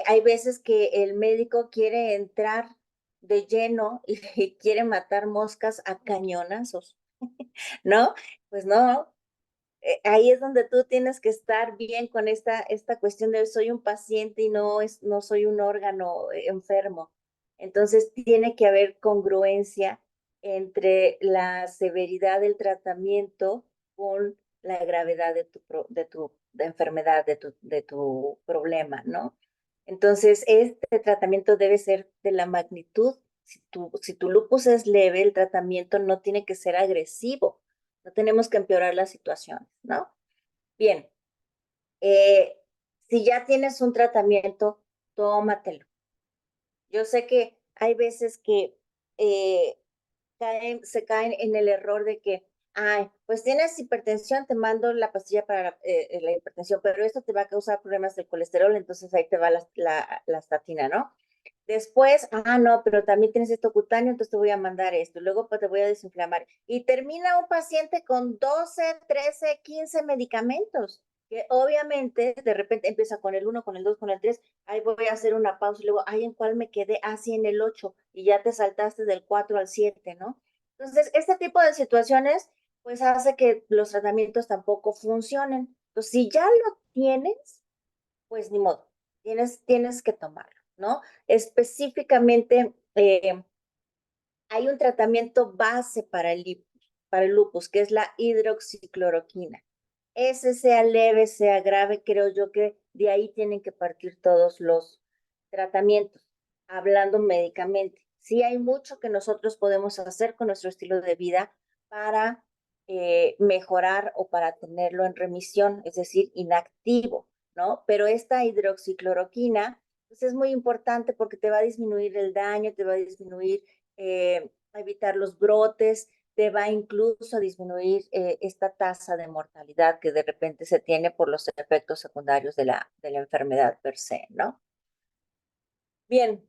[SPEAKER 2] Hay veces que el médico quiere entrar de lleno y quiere matar moscas a cañonazos, ¿no? Pues no, ahí es donde tú tienes que estar bien con esta cuestión de soy un paciente y no soy un órgano enfermo. Entonces tiene que haber congruencia entre la severidad del tratamiento con la gravedad de enfermedad, de tu problema, ¿no? Entonces, este tratamiento debe ser de la magnitud. Si tu lupus es leve, el tratamiento no tiene que ser agresivo. No tenemos que empeorar la situación, ¿no? Bien, eh, si ya tienes un tratamiento, tómatelo. Yo sé que hay veces que eh, se caen en el error de que, ay, pues tienes hipertensión, te mando la pastilla para la hipertensión, pero esto te va a causar problemas del colesterol, entonces ahí te va la estatina, ¿no? Después, no, pero también tienes esto cutáneo, entonces te voy a mandar esto, luego pues te voy a desinflamar. Y termina un paciente con 12, 13, 15 medicamentos, que obviamente de repente empieza con el 1, con el 2, con el 3, ahí voy a hacer una pausa y luego, ay, ¿en cuál me quedé? Sí, en el 8, y ya te saltaste del 4 al 7, ¿no? Entonces, este tipo de situaciones, pues hace que los tratamientos tampoco funcionen. Entonces, si ya lo tienes, pues ni modo, tienes que tomarlo, ¿no? Específicamente, hay un tratamiento base para el lupus, que es la hidroxicloroquina. Ese sea leve, sea grave, creo yo que de ahí tienen que partir todos los tratamientos, hablando médicamente. Sí hay mucho que nosotros podemos hacer con nuestro estilo de vida para mejorar o para tenerlo en remisión, es decir, inactivo, ¿no? Pero esta hidroxicloroquina, pues es muy importante porque te va a disminuir el daño, te va a disminuir, a evitar los brotes, te va incluso a disminuir esta tasa de mortalidad que de repente se tiene por los efectos secundarios de la enfermedad per se, ¿no? Bien,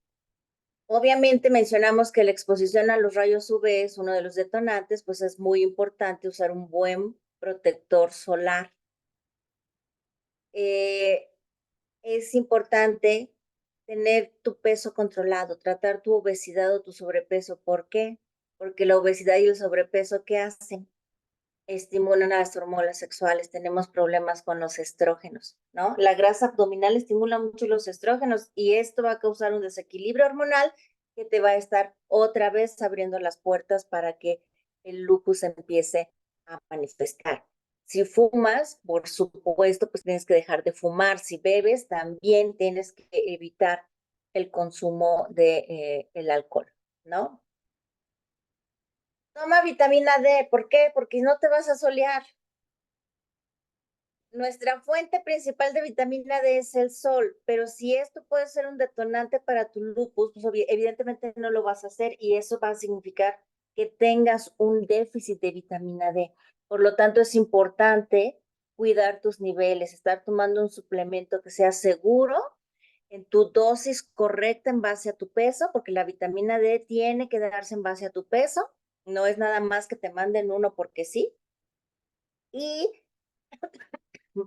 [SPEAKER 2] obviamente mencionamos que la exposición a los rayos UV es uno de los detonantes, pues es muy importante usar un buen protector solar. Eh, es importante tener tu peso controlado, tratar tu obesidad o tu sobrepeso. ¿Por qué? Porque la obesidad y el sobrepeso, ¿qué hacen? Estimulan a las hormonas sexuales, tenemos problemas con los estrógenos, ¿no? La grasa abdominal estimula mucho los estrógenos y esto va a causar un desequilibrio hormonal que te va a estar otra vez abriendo las puertas para que el lupus empiece a manifestar. Si fumas, por supuesto, pues tienes que dejar de fumar. Si bebes, también tienes que evitar el consumo de el alcohol, ¿no? Toma vitamina D, ¿por qué? Porque no te vas a solear. Nuestra fuente principal de vitamina D es el sol, pero si esto puede ser un detonante para tu lupus, pues evidentemente no lo vas a hacer y eso va a significar que tengas un déficit de vitamina D. Por lo tanto, es importante cuidar tus niveles, estar tomando un suplemento que sea seguro en tu dosis correcta en base a tu peso, porque la vitamina D tiene que darse en base a tu peso, no es nada más que te manden uno porque sí. Y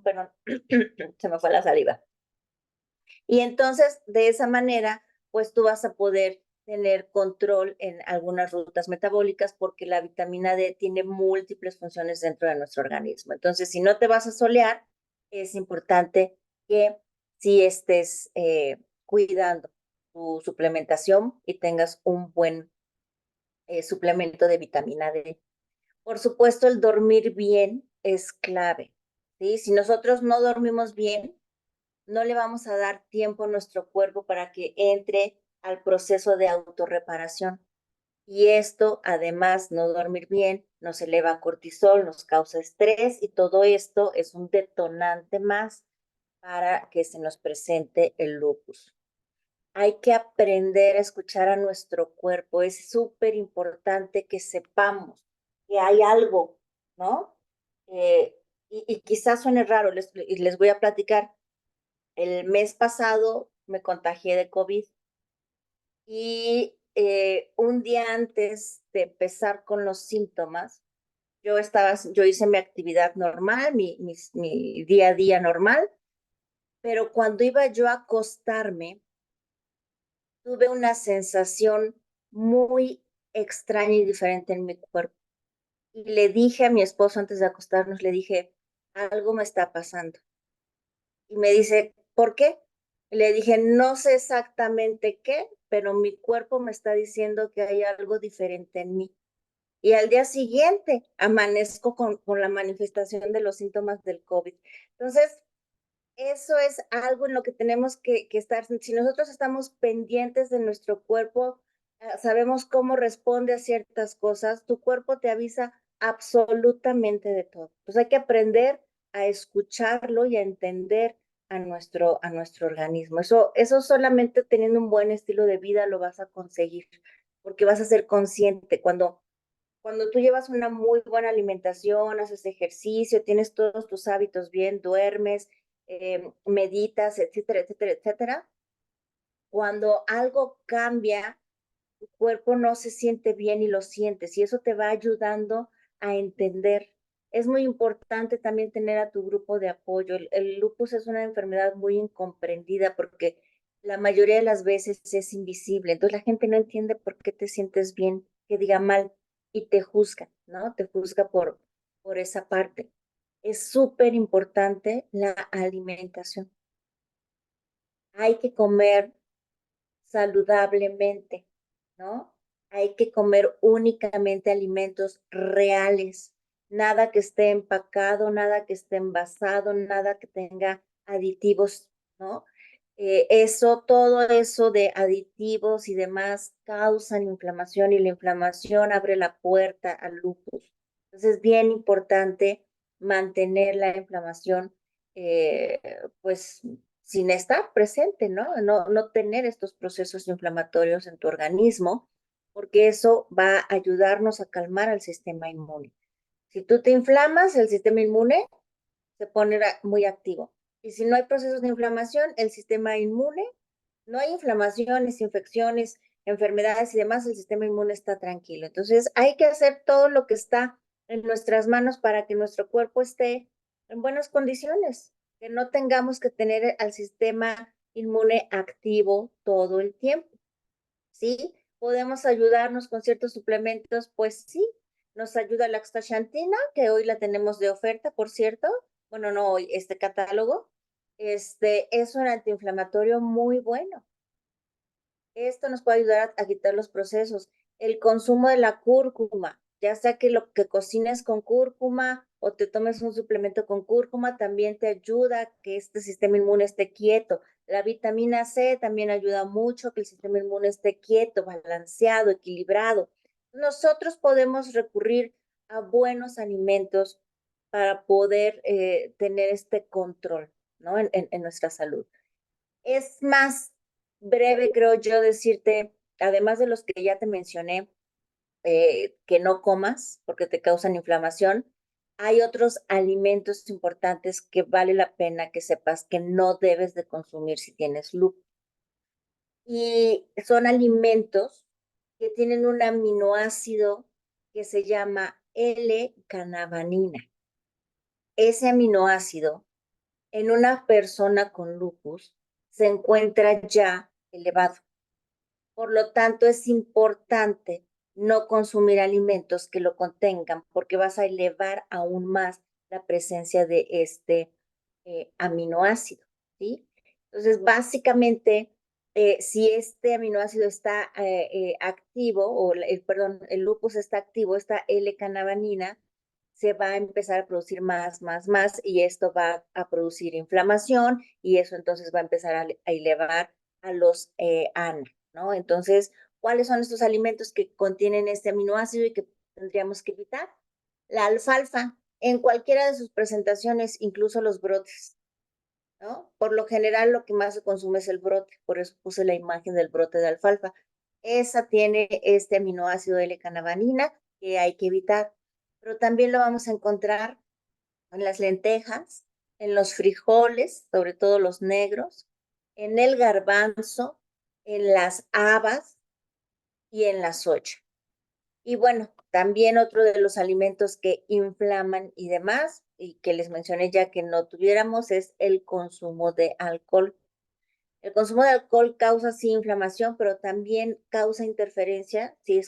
[SPEAKER 2] perdón, se me fue la saliva. Y entonces, de esa manera, pues tú vas a poder tener control en algunas rutas metabólicas porque la vitamina D tiene múltiples funciones dentro de nuestro organismo. Entonces, si no te vas a solear, es importante que sí estés cuidando tu suplementación y tengas un buen suplemento de vitamina D. Por supuesto, el dormir bien es clave, ¿sí? Si nosotros no dormimos bien, no le vamos a dar tiempo a nuestro cuerpo para que entre al proceso de autorreparación. Y esto, además, no dormir bien, nos eleva cortisol, nos causa estrés y todo esto es un detonante más para que se nos presente el lupus. Hay que aprender a escuchar a nuestro cuerpo. Es súper importante que sepamos que hay algo, ¿no? Y quizás suene raro, les voy a platicar. El mes pasado me contagié de COVID y un día antes de empezar con los síntomas, yo hice mi actividad normal, mi día a día normal, pero cuando iba yo a acostarme, tuve una sensación muy extraña y diferente en mi cuerpo. Y le dije a mi esposo antes de acostarnos, le dije, algo me está pasando. Y me dice, ¿por qué? Le dije, no sé exactamente qué, pero mi cuerpo me está diciendo que hay algo diferente en mí. Y al día siguiente amanezco con la manifestación de los síntomas del COVID. Entonces, eso es algo en lo que tenemos que estar. Si nosotros estamos pendientes de nuestro cuerpo, sabemos cómo responde a ciertas cosas, tu cuerpo te avisa absolutamente de todo. Pues hay que aprender a escucharlo y a entender a nuestro organismo. Eso solamente teniendo un buen estilo de vida lo vas a conseguir, porque vas a ser consciente. Cuando tú llevas una muy buena alimentación, haces ejercicio, tienes todos tus hábitos bien, duermes, meditas, etcétera, etcétera, etcétera, cuando algo cambia, tu cuerpo no se siente bien y lo sientes y eso te va ayudando a entender. Es muy importante también tener a tu grupo de apoyo. El lupus es una enfermedad muy incomprendida porque la mayoría de las veces es invisible. Entonces la gente no entiende por qué te sientes bien, que diga mal y te juzga, ¿no? Te juzga por esa parte. Es súper importante la alimentación. Hay que comer saludablemente, ¿no? Hay que comer únicamente alimentos reales, nada que esté empacado, nada que esté envasado, nada que tenga aditivos, ¿no? Todo eso de aditivos y demás causan inflamación y la inflamación abre la puerta al lupus. Entonces es bien importante mantener la inflamación, eh, pues sin estar presente, ¿no? No tener estos procesos inflamatorios en tu organismo, porque eso va a ayudarnos a calmar al sistema inmune. Si tú te inflamas, el sistema inmune se pone muy activo. Y si no hay procesos de inflamación, el sistema inmune, no hay inflamaciones, infecciones, enfermedades y demás, el sistema inmune está tranquilo. Entonces, hay que hacer todo lo que está en nuestras manos para que nuestro cuerpo esté en buenas condiciones, que no tengamos que tener al sistema inmune activo todo el tiempo. ¿Sí? ¿Podemos ayudarnos con ciertos suplementos? Pues sí, nos ayuda la astaxantina, que hoy la tenemos de oferta, por cierto. Bueno, no hoy, este catálogo. Es un antiinflamatorio muy bueno. Esto nos puede ayudar a quitar los procesos. El consumo de la cúrcuma, ya sea que lo que cocines con cúrcuma o te tomes un suplemento con cúrcuma, también te ayuda a que este sistema inmune esté quieto. La vitamina C también ayuda mucho a que el sistema inmune esté quieto, balanceado, equilibrado. Nosotros podemos recurrir a buenos alimentos para poder tener este control, ¿no? En nuestra salud. Es más breve, creo yo, decirte, además de los que ya te mencioné, que no comas porque te causan inflamación, hay otros alimentos importantes que vale la pena que sepas que no debes de consumir si tienes lupus. Y son alimentos que tienen un aminoácido que se llama L-canavanina. Ese aminoácido en una persona con lupus se encuentra ya elevado. Por lo tanto, es importante no consumir alimentos que lo contengan porque vas a elevar aún más la presencia de este aminoácido, ¿sí? Entonces, básicamente, si este aminoácido está activo, perdón, el lupus está activo, esta L-canavanina, se va a empezar a producir más, y esto va a producir inflamación y eso entonces va a empezar a elevar a los ANA, ¿no? Entonces, ¿cuáles son estos alimentos que contienen este aminoácido y que tendríamos que evitar? La alfalfa, en cualquiera de sus presentaciones, incluso los brotes, ¿no? Por lo general, lo que más se consume es el brote, por eso puse la imagen del brote de alfalfa. Esa tiene este aminoácido L-canavanina que hay que evitar, pero también lo vamos a encontrar en las lentejas, en los frijoles, sobre todo los negros, en el garbanzo, en las habas y en la soya. Y bueno, también otro de los alimentos que inflaman y demás, y que les mencioné ya que no tuviéramos, es el consumo de alcohol. El consumo de alcohol causa sí inflamación, pero también causa interferencia. Si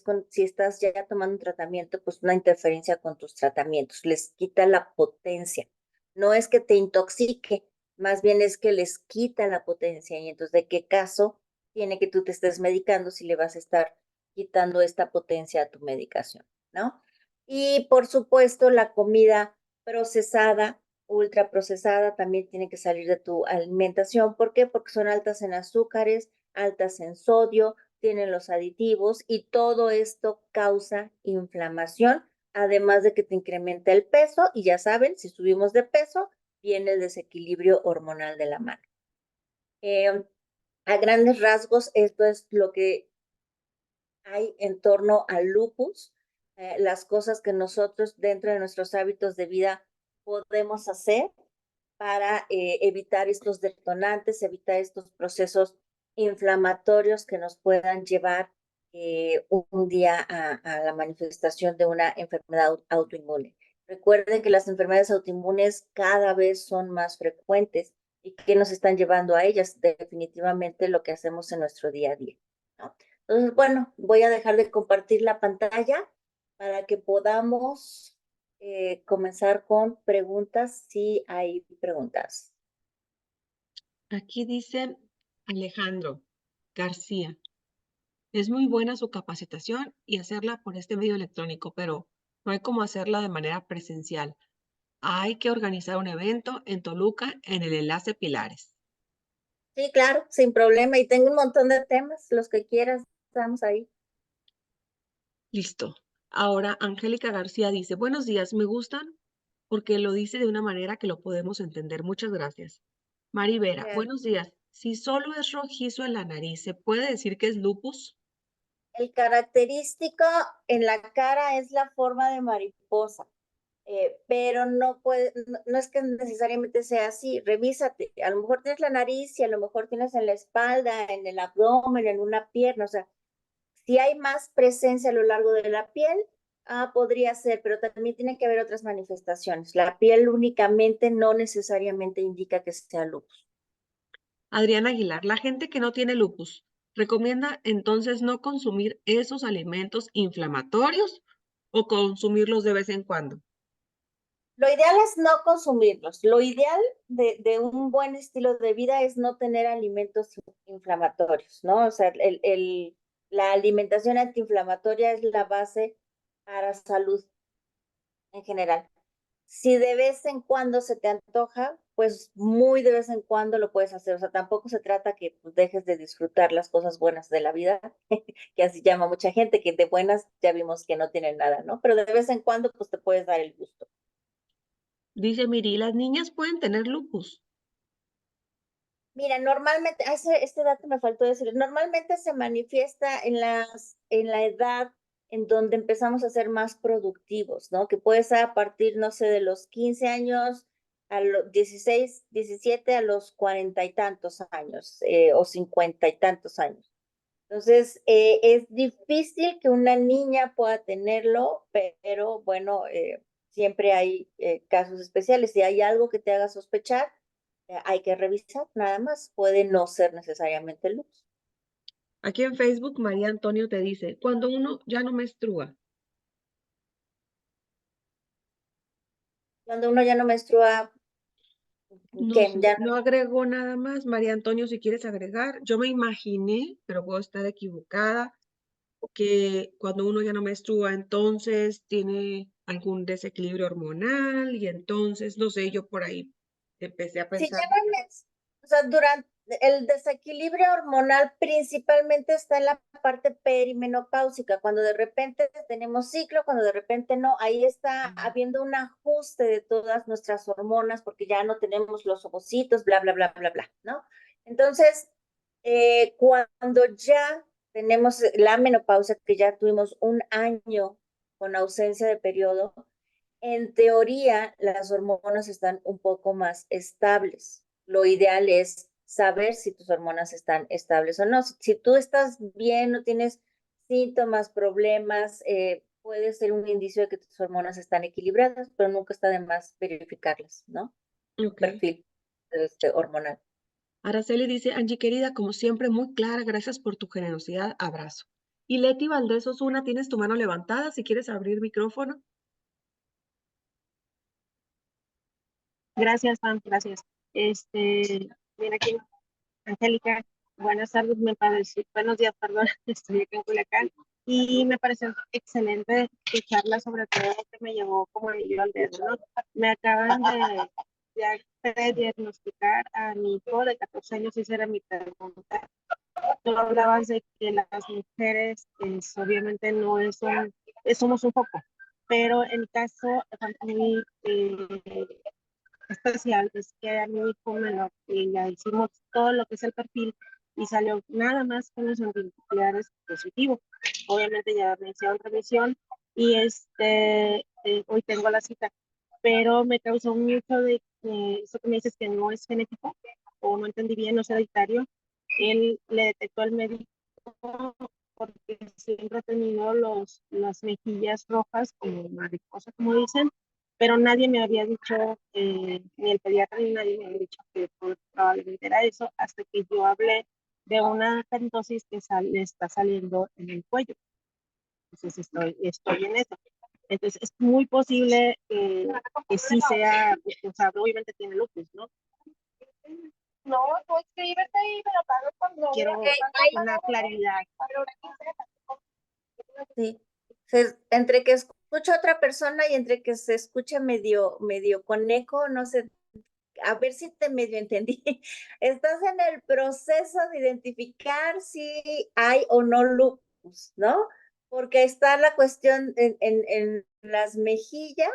[SPEAKER 2] estás ya tomando un tratamiento, pues una interferencia con tus tratamientos, les quita la potencia. No es que te intoxique, más bien es que les quita la potencia. Y entonces, ¿de qué caso tiene que tú te estés medicando si le vas a estar quitando esta potencia a tu medicación, ¿no? Y por supuesto, la comida procesada, ultraprocesada, también tiene que salir de tu alimentación. ¿Por qué? Porque son altas en azúcares, altas en sodio, tienen los aditivos y todo esto causa inflamación, además de que te incrementa el peso y ya saben, si subimos de peso, viene el desequilibrio hormonal de la mano. A grandes rasgos, esto es lo que hay en torno al lupus, las cosas que nosotros dentro de nuestros hábitos de vida podemos hacer para evitar estos detonantes, evitar estos procesos inflamatorios que nos puedan llevar un día a la manifestación de una enfermedad autoinmune. Recuerden que las enfermedades autoinmunes cada vez son más frecuentes y que nos están llevando a ellas, definitivamente lo que hacemos en nuestro día a día, ¿no? Entonces, bueno, voy a dejar de compartir la pantalla para que podamos comenzar con preguntas, si hay preguntas.
[SPEAKER 1] Aquí dice Alejandro García. Es muy buena su capacitación y hacerla por este medio electrónico, pero no hay como hacerla de manera presencial. Hay que organizar un evento en Toluca en el Enlace Pilares.
[SPEAKER 2] Sí, claro, sin problema. Y tengo un montón de temas, los que quieras, estamos ahí.
[SPEAKER 1] Listo. Ahora, Angélica García dice, buenos días, me gustan porque lo dice de una manera que lo podemos entender. Muchas gracias. Mari Vera, buenos días. Si solo es rojizo en la nariz, ¿se puede decir que es lupus?
[SPEAKER 2] El característico en la cara es la forma de mariposa, pero no es que necesariamente sea así. Revísate, a lo mejor tienes la nariz y a lo mejor tienes en la espalda, en el abdomen, en una pierna, o sea, si hay más presencia a lo largo de la piel, podría ser, pero también tiene que haber otras manifestaciones. La piel únicamente no necesariamente indica que sea lupus.
[SPEAKER 1] Adriana Aguilar, la gente que no tiene lupus, ¿recomienda entonces no consumir esos alimentos inflamatorios o consumirlos de vez en cuando?
[SPEAKER 2] Lo ideal es no consumirlos. Lo ideal de un buen estilo de vida es no tener alimentos inflamatorios, ¿no? O sea, la alimentación antiinflamatoria es la base para salud en general. Si de vez en cuando se te antoja, pues muy de vez en cuando lo puedes hacer. O sea, tampoco se trata que pues, dejes de disfrutar las cosas buenas de la vida, que así llama mucha gente, que de buenas ya vimos que no tienen nada, ¿no? Pero de vez en cuando, pues te puedes dar el gusto.
[SPEAKER 1] Dice Miri, las niñas pueden tener lupus.
[SPEAKER 2] Mira, normalmente, este dato me faltó decir, normalmente se manifiesta en la edad en donde empezamos a ser más productivos, ¿no? Que puede ser a partir, no sé, de los 15 años a los 16, 17 a los 40 y tantos años, o 50 y tantos años. Entonces, es difícil que una niña pueda tenerlo, pero bueno, siempre hay casos especiales. Si hay algo que te haga sospechar, hay que revisar, nada más. Puede no ser necesariamente luz.
[SPEAKER 1] Aquí en Facebook, María Antonio te dice, cuando uno ya no menstrua,
[SPEAKER 2] Cuando uno ya no menstrua,
[SPEAKER 1] no
[SPEAKER 2] que
[SPEAKER 1] sé,
[SPEAKER 2] ya
[SPEAKER 1] no agregó nada más. María Antonio, si quieres agregar, yo me imaginé, pero puedo estar equivocada, que cuando uno ya no menstrua, entonces tiene algún desequilibrio hormonal y entonces, no sé, yo por ahí empecé a
[SPEAKER 2] si
[SPEAKER 1] pensar.
[SPEAKER 2] ya no o sea, durante el desequilibrio hormonal principalmente está en la parte perimenopáusica, cuando de repente tenemos ciclo, cuando de repente no, ahí está habiendo un ajuste de todas nuestras hormonas porque ya no tenemos los ovocitos, bla, bla, bla, bla, bla, ¿no? Entonces, cuando ya tenemos la menopausia, que ya tuvimos un año con ausencia de periodo, en teoría, las hormonas están un poco más estables. Lo ideal es saber si tus hormonas están estables o no. Si tú estás bien, no tienes síntomas, problemas, puede ser un indicio de que tus hormonas están equilibradas, pero nunca está de más verificarlas, ¿no?
[SPEAKER 1] Ok.
[SPEAKER 2] Perfil hormonal.
[SPEAKER 1] Araceli dice, Angie querida, como siempre, muy clara, gracias por tu generosidad, abrazo. Y Leti Valdés Osuna, tienes tu mano levantada, si quieres abrir micrófono.
[SPEAKER 3] Gracias, Pam, gracias. Mira aquí, Angélica, buenas tardes, buenos días, perdón, estoy aquí en Culiacán y me pareció excelente tu charla, sobre todo que me llevó como anillo al dedo, ¿no? Me acaban de diagnosticar a mi hijo de 14 años y esa era mi pregunta. Tú hablabas de que las mujeres, obviamente no es somos un poco, pero el caso muy especial es que a mi hijo le hicimos todo lo que es el perfil y salió nada más con los antinucleares positivos. Obviamente ya me hicieron revisión y hoy tengo la cita, pero me causó mucho de eso que me dices que no es genético o no entendí bien, no es hereditario. Él le detectó al médico porque siempre ha tenido las mejillas rojas como mariposa, como dicen, pero nadie me había dicho, ni el pediatra ni nadie me había dicho que probablemente era eso, hasta que yo hablé de una cantosis que le está saliendo en el cuello. Entonces estoy en eso. Entonces es muy posible que sí sea, o sea, obviamente tiene lupus, ¿no? No, tú escríbete y me lo pagas cuando quiero una claridad.
[SPEAKER 2] Sí. Entre que escucha a otra persona y entre que se escucha medio con eco, no sé, a ver si te medio entendí. Estás en el proceso de identificar si hay o no lupus, ¿no? Porque está la cuestión en las mejillas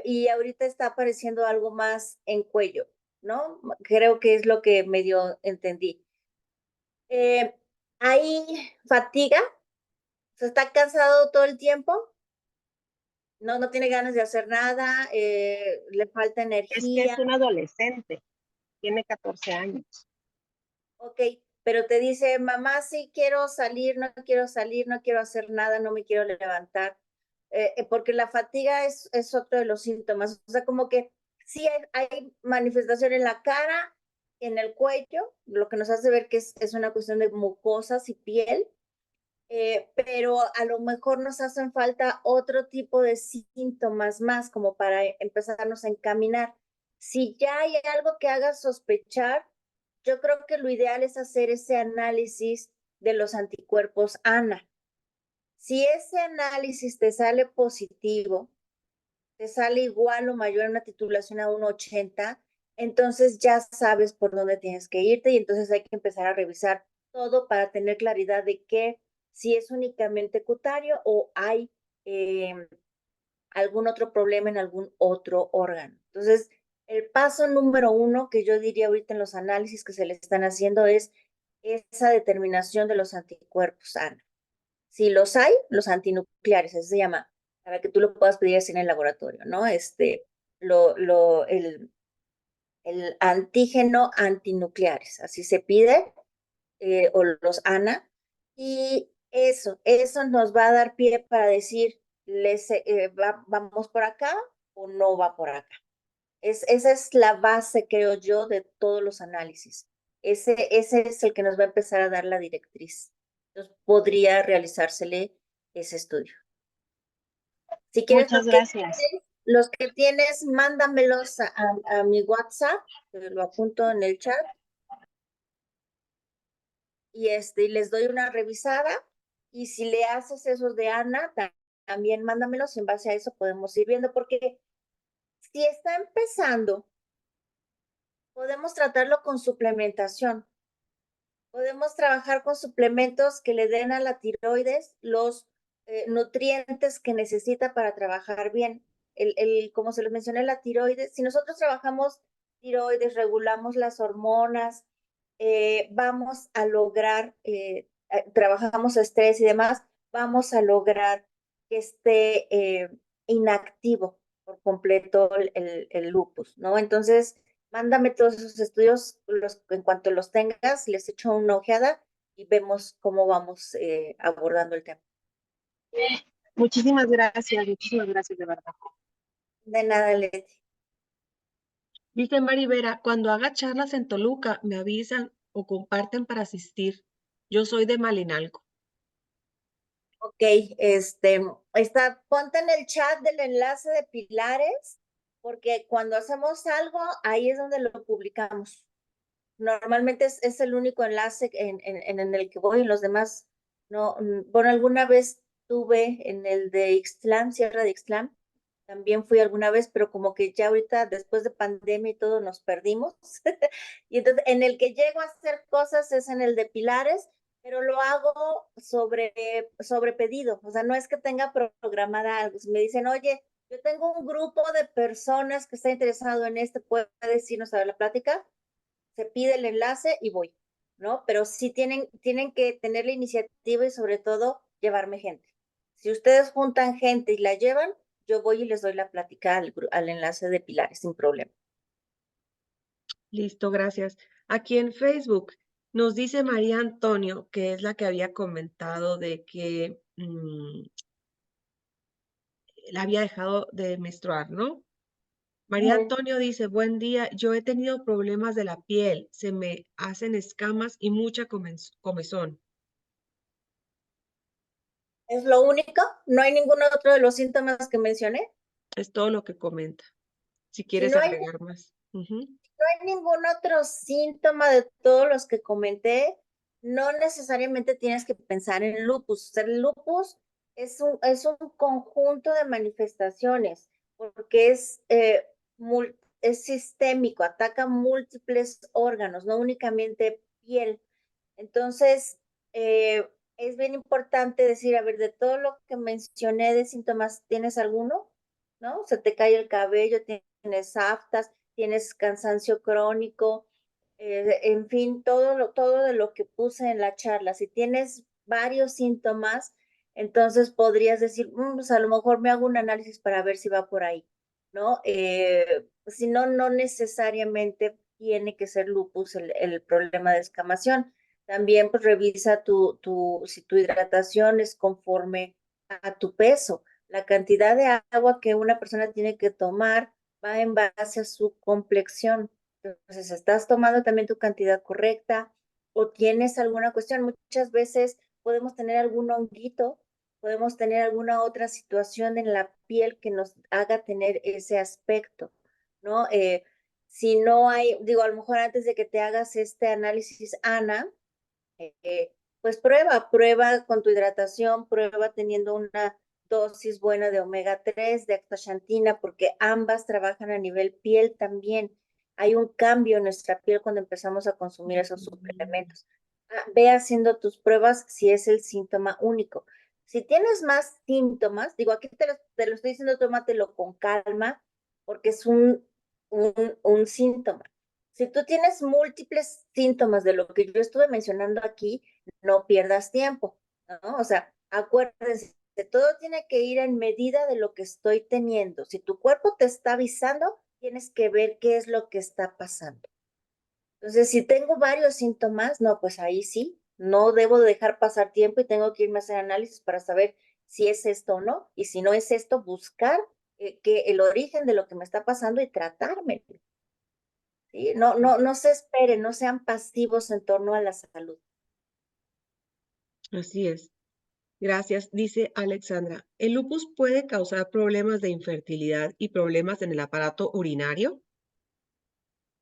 [SPEAKER 2] y ahorita está apareciendo algo más en cuello, ¿no? Creo que es lo que medio entendí. ¿Hay fatiga? ¿Se está cansado todo el tiempo? No tiene ganas de hacer nada, le falta
[SPEAKER 3] Es que
[SPEAKER 2] energía.
[SPEAKER 3] es un adolescente, tiene 14 años.
[SPEAKER 2] Ok, pero te dice, mamá, sí quiero salir, no quiero salir, no quiero hacer nada, no me quiero levantar, porque la fatiga es otro de los síntomas. O sea, como que sí hay manifestación en la cara, en el cuello, lo que nos hace ver que es una cuestión de mucosas y piel, pero a lo mejor nos hacen falta otro tipo de síntomas más como para empezarnos a encaminar. Si ya hay algo que haga sospechar, yo creo que lo ideal es hacer ese análisis de los anticuerpos ANA. Si ese análisis te sale positivo, te sale igual o mayor a una titulación a 1,80, entonces ya sabes por dónde tienes que irte y entonces hay que empezar a revisar todo para tener claridad de que si es únicamente cutáneo o hay algún otro problema en algún otro órgano. Entonces, el paso número 1 que yo diría ahorita en los análisis que se le están haciendo es esa determinación de los anticuerpos ANA. Si los hay, los antinucleares, eso se llama, para que tú lo puedas pedir así en el laboratorio, ¿no? El antígeno antinucleares, así se pide, o los ANA, y eso nos va a dar pie para decir, vamos por acá o no va por acá. Esa es la base, creo yo, de todos los análisis. Ese es el que nos va a empezar a dar la directriz. Entonces, podría realizársele ese estudio. Si quieres,
[SPEAKER 3] Muchas gracias.
[SPEAKER 2] los que tienes, mándamelos a mi WhatsApp, lo apunto en el chat, y les doy una revisada, y si le haces esos de Ana, también mándamelos, y en base a eso podemos ir viendo, porque si está empezando, podemos tratarlo con suplementación. Podemos trabajar con suplementos que le den a la tiroides los nutrientes que necesita para trabajar bien. Como se les mencioné, la tiroides, si nosotros trabajamos tiroides, regulamos las hormonas, vamos a lograr, trabajamos estrés y demás, vamos a lograr que esté inactivo por completo el lupus, ¿no? Entonces, mándame todos esos estudios en cuanto los tengas, les echo una ojeada y vemos cómo vamos abordando el tema.
[SPEAKER 3] Muchísimas gracias de verdad.
[SPEAKER 2] De nada, Leti.
[SPEAKER 1] Dice Maribera, cuando haga charlas en Toluca, me avisan o comparten para asistir. Yo soy de Malinalco.
[SPEAKER 2] Ok, ponte en el chat del enlace de Pilares, porque cuando hacemos algo, ahí es donde lo publicamos. Normalmente es el único enlace en el que voy, en los demás no. Bueno, alguna vez tuve en el de Ixtlán, Sierra de Ixtlán, también fui alguna vez, pero como que ya ahorita, después de pandemia y todo, nos perdimos. Y entonces, en el que llego a hacer cosas es en el de Pilares, pero lo hago sobre pedido. O sea, no es que tenga programada algo. Si me dicen, oye, yo tengo un grupo de personas que está interesado en ¿puedes irnos a ver la plática? Se pide el enlace y voy, ¿no? Pero sí tienen que tener la iniciativa y sobre todo llevarme gente. Si ustedes juntan gente y la llevan, yo voy y les doy la plática al enlace de Pilares sin problema.
[SPEAKER 1] Listo, gracias. Aquí en Facebook nos dice María Antonio, que es la que había comentado de que la había dejado de menstruar, ¿no? María Antonio dice, buen día, yo he tenido problemas de la piel, se me hacen escamas y mucha comezón.
[SPEAKER 2] ¿Es lo único? ¿No hay ningún otro de los síntomas que mencioné?
[SPEAKER 1] Es todo lo que comenta. Si
[SPEAKER 2] Si
[SPEAKER 1] quieres
[SPEAKER 2] no hay,
[SPEAKER 1] agregar más. Ujú.
[SPEAKER 2] no hay ningún otro síntoma de todos los que comenté, no necesariamente tienes que pensar en lupus. El lupus es un conjunto de manifestaciones, porque es sistémico, ataca múltiples órganos, no únicamente piel. Entonces, es bien importante decir, a ver, de todo lo que mencioné de síntomas, ¿tienes alguno? ¿No? Se te cae el cabello, tienes aftas, tienes cansancio crónico, en fin, todo de lo que puse en la charla. Si tienes varios síntomas, entonces podrías decir, pues a lo mejor me hago un análisis para ver si va por ahí, ¿no? Si no, no necesariamente tiene que ser lupus el problema de escamación. También pues revisa si tu hidratación es conforme a tu peso. La cantidad de agua que una persona tiene que tomar va en base a su complexión. Entonces, ¿estás tomando también tu cantidad correcta o tienes alguna cuestión? Muchas veces podemos tener algún honguito, podemos tener alguna otra situación en la piel que nos haga tener ese aspecto, ¿no? Si no hay, digo, a lo mejor antes de que te hagas este análisis, Ana, pues prueba con tu hidratación, prueba teniendo una dosis buena de omega 3 de astaxantina, porque ambas trabajan a nivel piel también. Hay un cambio en nuestra piel cuando empezamos a consumir esos suplementos. Ve haciendo tus pruebas si es el síntoma único. Si tienes más síntomas, digo, aquí te lo estoy diciendo, tómatelo con calma, porque es un síntoma. Si tú tienes múltiples síntomas de lo que yo estuve mencionando aquí, no pierdas tiempo, ¿no? O sea, acuérdense, todo tiene que ir en medida de lo que estoy teniendo. Si tu cuerpo te está avisando, tienes que ver qué es lo que está pasando. Entonces, si tengo varios síntomas, no, pues ahí sí, no debo dejar pasar tiempo y tengo que irme a hacer análisis para saber si es esto o no. Y si no es esto, buscar el origen de lo que me está pasando y tratarme. ¿Sí? No se esperen, no sean pasivos en torno a la salud.
[SPEAKER 1] Así es. Gracias. Dice Alexandra, ¿el lupus puede causar problemas de infertilidad y problemas en el aparato urinario?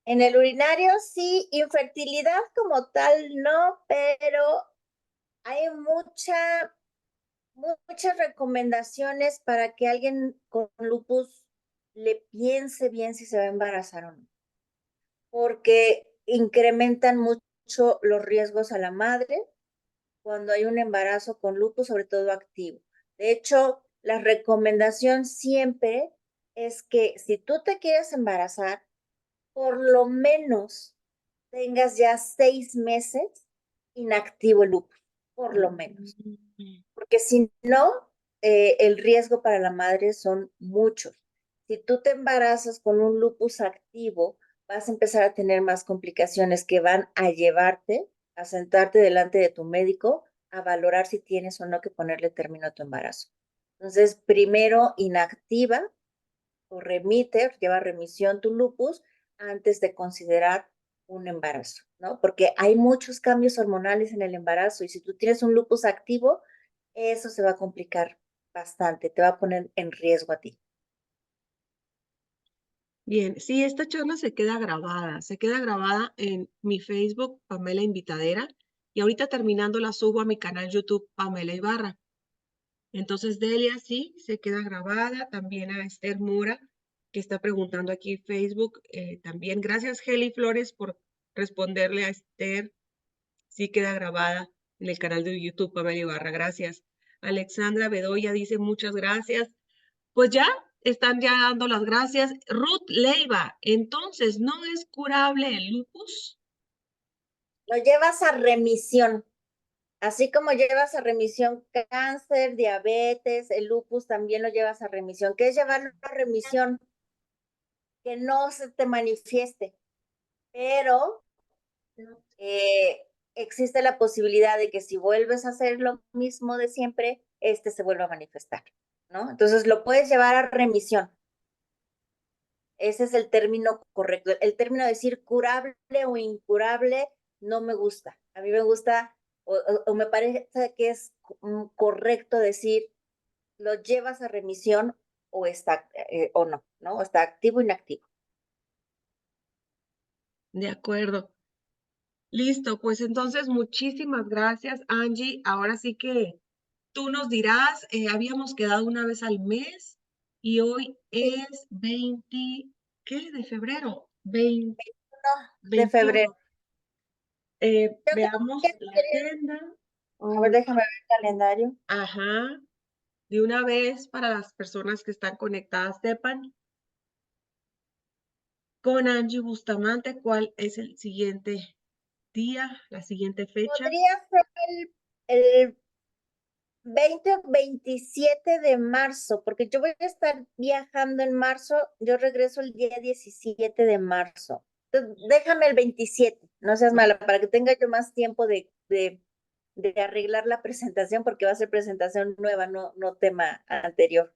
[SPEAKER 2] En el urinario sí, infertilidad como tal no, pero hay muchas recomendaciones para que alguien con lupus le piense bien si se va a embarazar o no, porque incrementan mucho los riesgos a la madre cuando hay un embarazo con lupus, sobre todo activo. De hecho, la recomendación siempre es que si tú te quieres embarazar, por lo menos tengas ya 6 meses inactivo el lupus, por lo menos. Porque si no, el riesgo para la madre son muchos. Si tú te embarazas con un lupus activo, vas a empezar a tener más complicaciones que van a llevarte a sentarte delante de tu médico a valorar si tienes o no que ponerle término a tu embarazo. Entonces, primero inactiva o remite, lleva a remisión tu lupus antes de considerar un embarazo, ¿no? Porque hay muchos cambios hormonales en el embarazo y si tú tienes un lupus activo, eso se va a complicar bastante, te va a poner en riesgo a ti.
[SPEAKER 1] Bien, sí, esta charla se queda grabada en mi Facebook, Pamela Invitadera, y ahorita terminando la subo a mi canal YouTube, Pamela Ibarra. Entonces, Delia, sí, se queda grabada, también a Esther Mura, que está preguntando aquí en Facebook, también gracias, Heli Flores, por responderle a Esther, sí queda grabada en el canal de YouTube, Pamela Ibarra, gracias. Alexandra Bedoya dice muchas gracias. Pues ya están ya dando las gracias. Ruth Leiva, entonces, ¿no es curable el lupus?
[SPEAKER 2] Lo llevas a remisión, así como llevas a remisión cáncer, diabetes, el lupus también lo llevas a remisión. ¿Qué es llevarlo a remisión? Que no se te manifieste, pero existe la posibilidad de que si vuelves a hacer lo mismo de siempre, este se vuelva a manifestar, ¿no? Entonces lo puedes llevar a remisión. Ese es el término correcto. El término de decir curable o incurable no me gusta. A mí me gusta o me parece que es correcto decir lo llevas a remisión o está o no, ¿no? O está activo o inactivo.
[SPEAKER 1] De acuerdo. Listo, pues entonces muchísimas gracias, Angie. Ahora sí que tú nos dirás, habíamos quedado una vez al mes y hoy
[SPEAKER 2] Sí,
[SPEAKER 1] es 20, ¿qué? De febrero, 20,
[SPEAKER 2] de febrero.
[SPEAKER 1] 21.
[SPEAKER 2] Yo creo
[SPEAKER 1] Veamos
[SPEAKER 2] que
[SPEAKER 1] la agenda.
[SPEAKER 2] a ver,
[SPEAKER 1] Oh,
[SPEAKER 2] déjame ver el calendario.
[SPEAKER 1] ajá, de una vez para las personas que están conectadas, sepan con Angie Bustamante cuál es el siguiente día, la siguiente fecha.
[SPEAKER 2] Podría ser el 20 o 27 de marzo, porque yo voy a estar viajando en marzo, yo regreso el día 17 de marzo. Entonces, déjame el 27, no seas mala, para que tenga yo más tiempo de arreglar la presentación, porque va a ser presentación nueva, no tema anterior.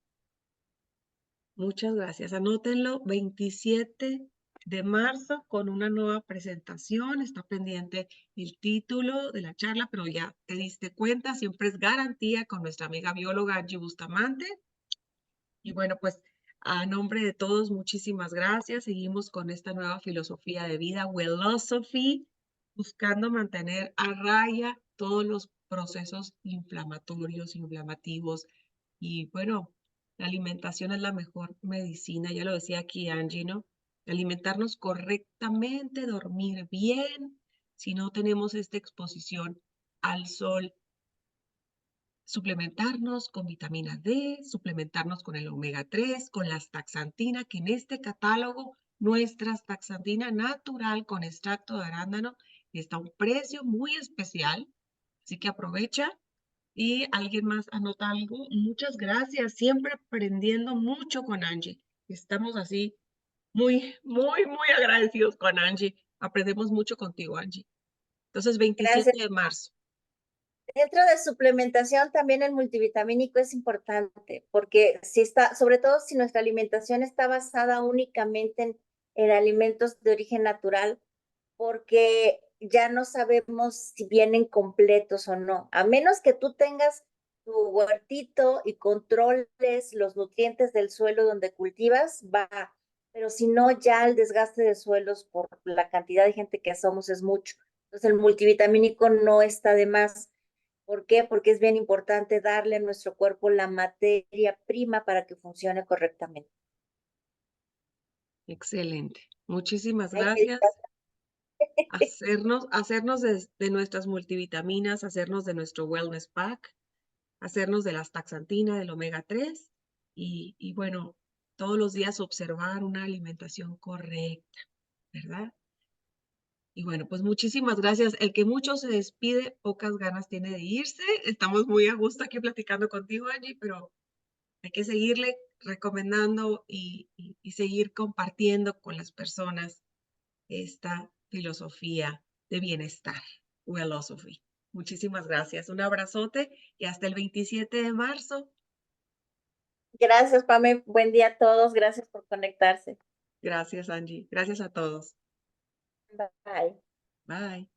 [SPEAKER 1] Muchas gracias. Anótenlo, 27 de marzo con una nueva presentación. Está pendiente el título de la charla, pero ya te diste cuenta, siempre es garantía con nuestra amiga bióloga Angie Bustamante. Y bueno, pues a nombre de todos, muchísimas gracias. Seguimos con esta nueva filosofía de vida, Wellosophy, buscando mantener a raya todos los procesos inflamatorios, inflamativos. Y bueno, la alimentación es la mejor medicina, ya lo decía aquí Angie, ¿no? Alimentarnos correctamente, dormir bien, si no tenemos esta exposición al sol, suplementarnos con vitamina D, suplementarnos con el omega 3, con la astaxantina, que en este catálogo, nuestra astaxantina natural con extracto de arándano está a un precio muy especial, así que aprovecha. Y alguien más anota algo. Muchas gracias, siempre aprendiendo mucho con Angie. Estamos así muy agradecidos con Angie. Aprendemos mucho contigo, Angie. Entonces, 27
[SPEAKER 2] Gracias.
[SPEAKER 1] de marzo.
[SPEAKER 2] Dentro de suplementación también el multivitamínico es importante porque si está, sobre todo si nuestra alimentación está basada únicamente en alimentos de origen natural, porque ya no sabemos si vienen completos o no. A menos que tú tengas tu huertito y controles los nutrientes del suelo donde cultivas, va. Pero si no, ya el desgaste de suelos por la cantidad de gente que somos es mucho. Entonces el multivitamínico no está de más. ¿Por qué? Porque es bien importante darle a nuestro cuerpo la materia prima para que funcione correctamente.
[SPEAKER 1] Excelente. Muchísimas
[SPEAKER 2] Hay que
[SPEAKER 1] gracias. Hacernos de nuestras multivitaminas, hacernos de nuestro Wellness Pack, hacernos de la astaxantina, del omega 3 y bueno, todos los días observar una alimentación correcta, ¿verdad? Y bueno, pues muchísimas gracias. El que mucho se despide, pocas ganas tiene de irse. Estamos muy a gusto aquí platicando contigo, Angie, pero hay que seguirle recomendando y seguir compartiendo con las personas esta filosofía de bienestar. Wellosophy. Muchísimas gracias. Un abrazote y hasta el 27 de marzo.
[SPEAKER 2] Gracias, Pame. Buen día a todos. Gracias por conectarse.
[SPEAKER 1] Gracias, Angie. Gracias a todos.
[SPEAKER 2] Bye.
[SPEAKER 1] Bye.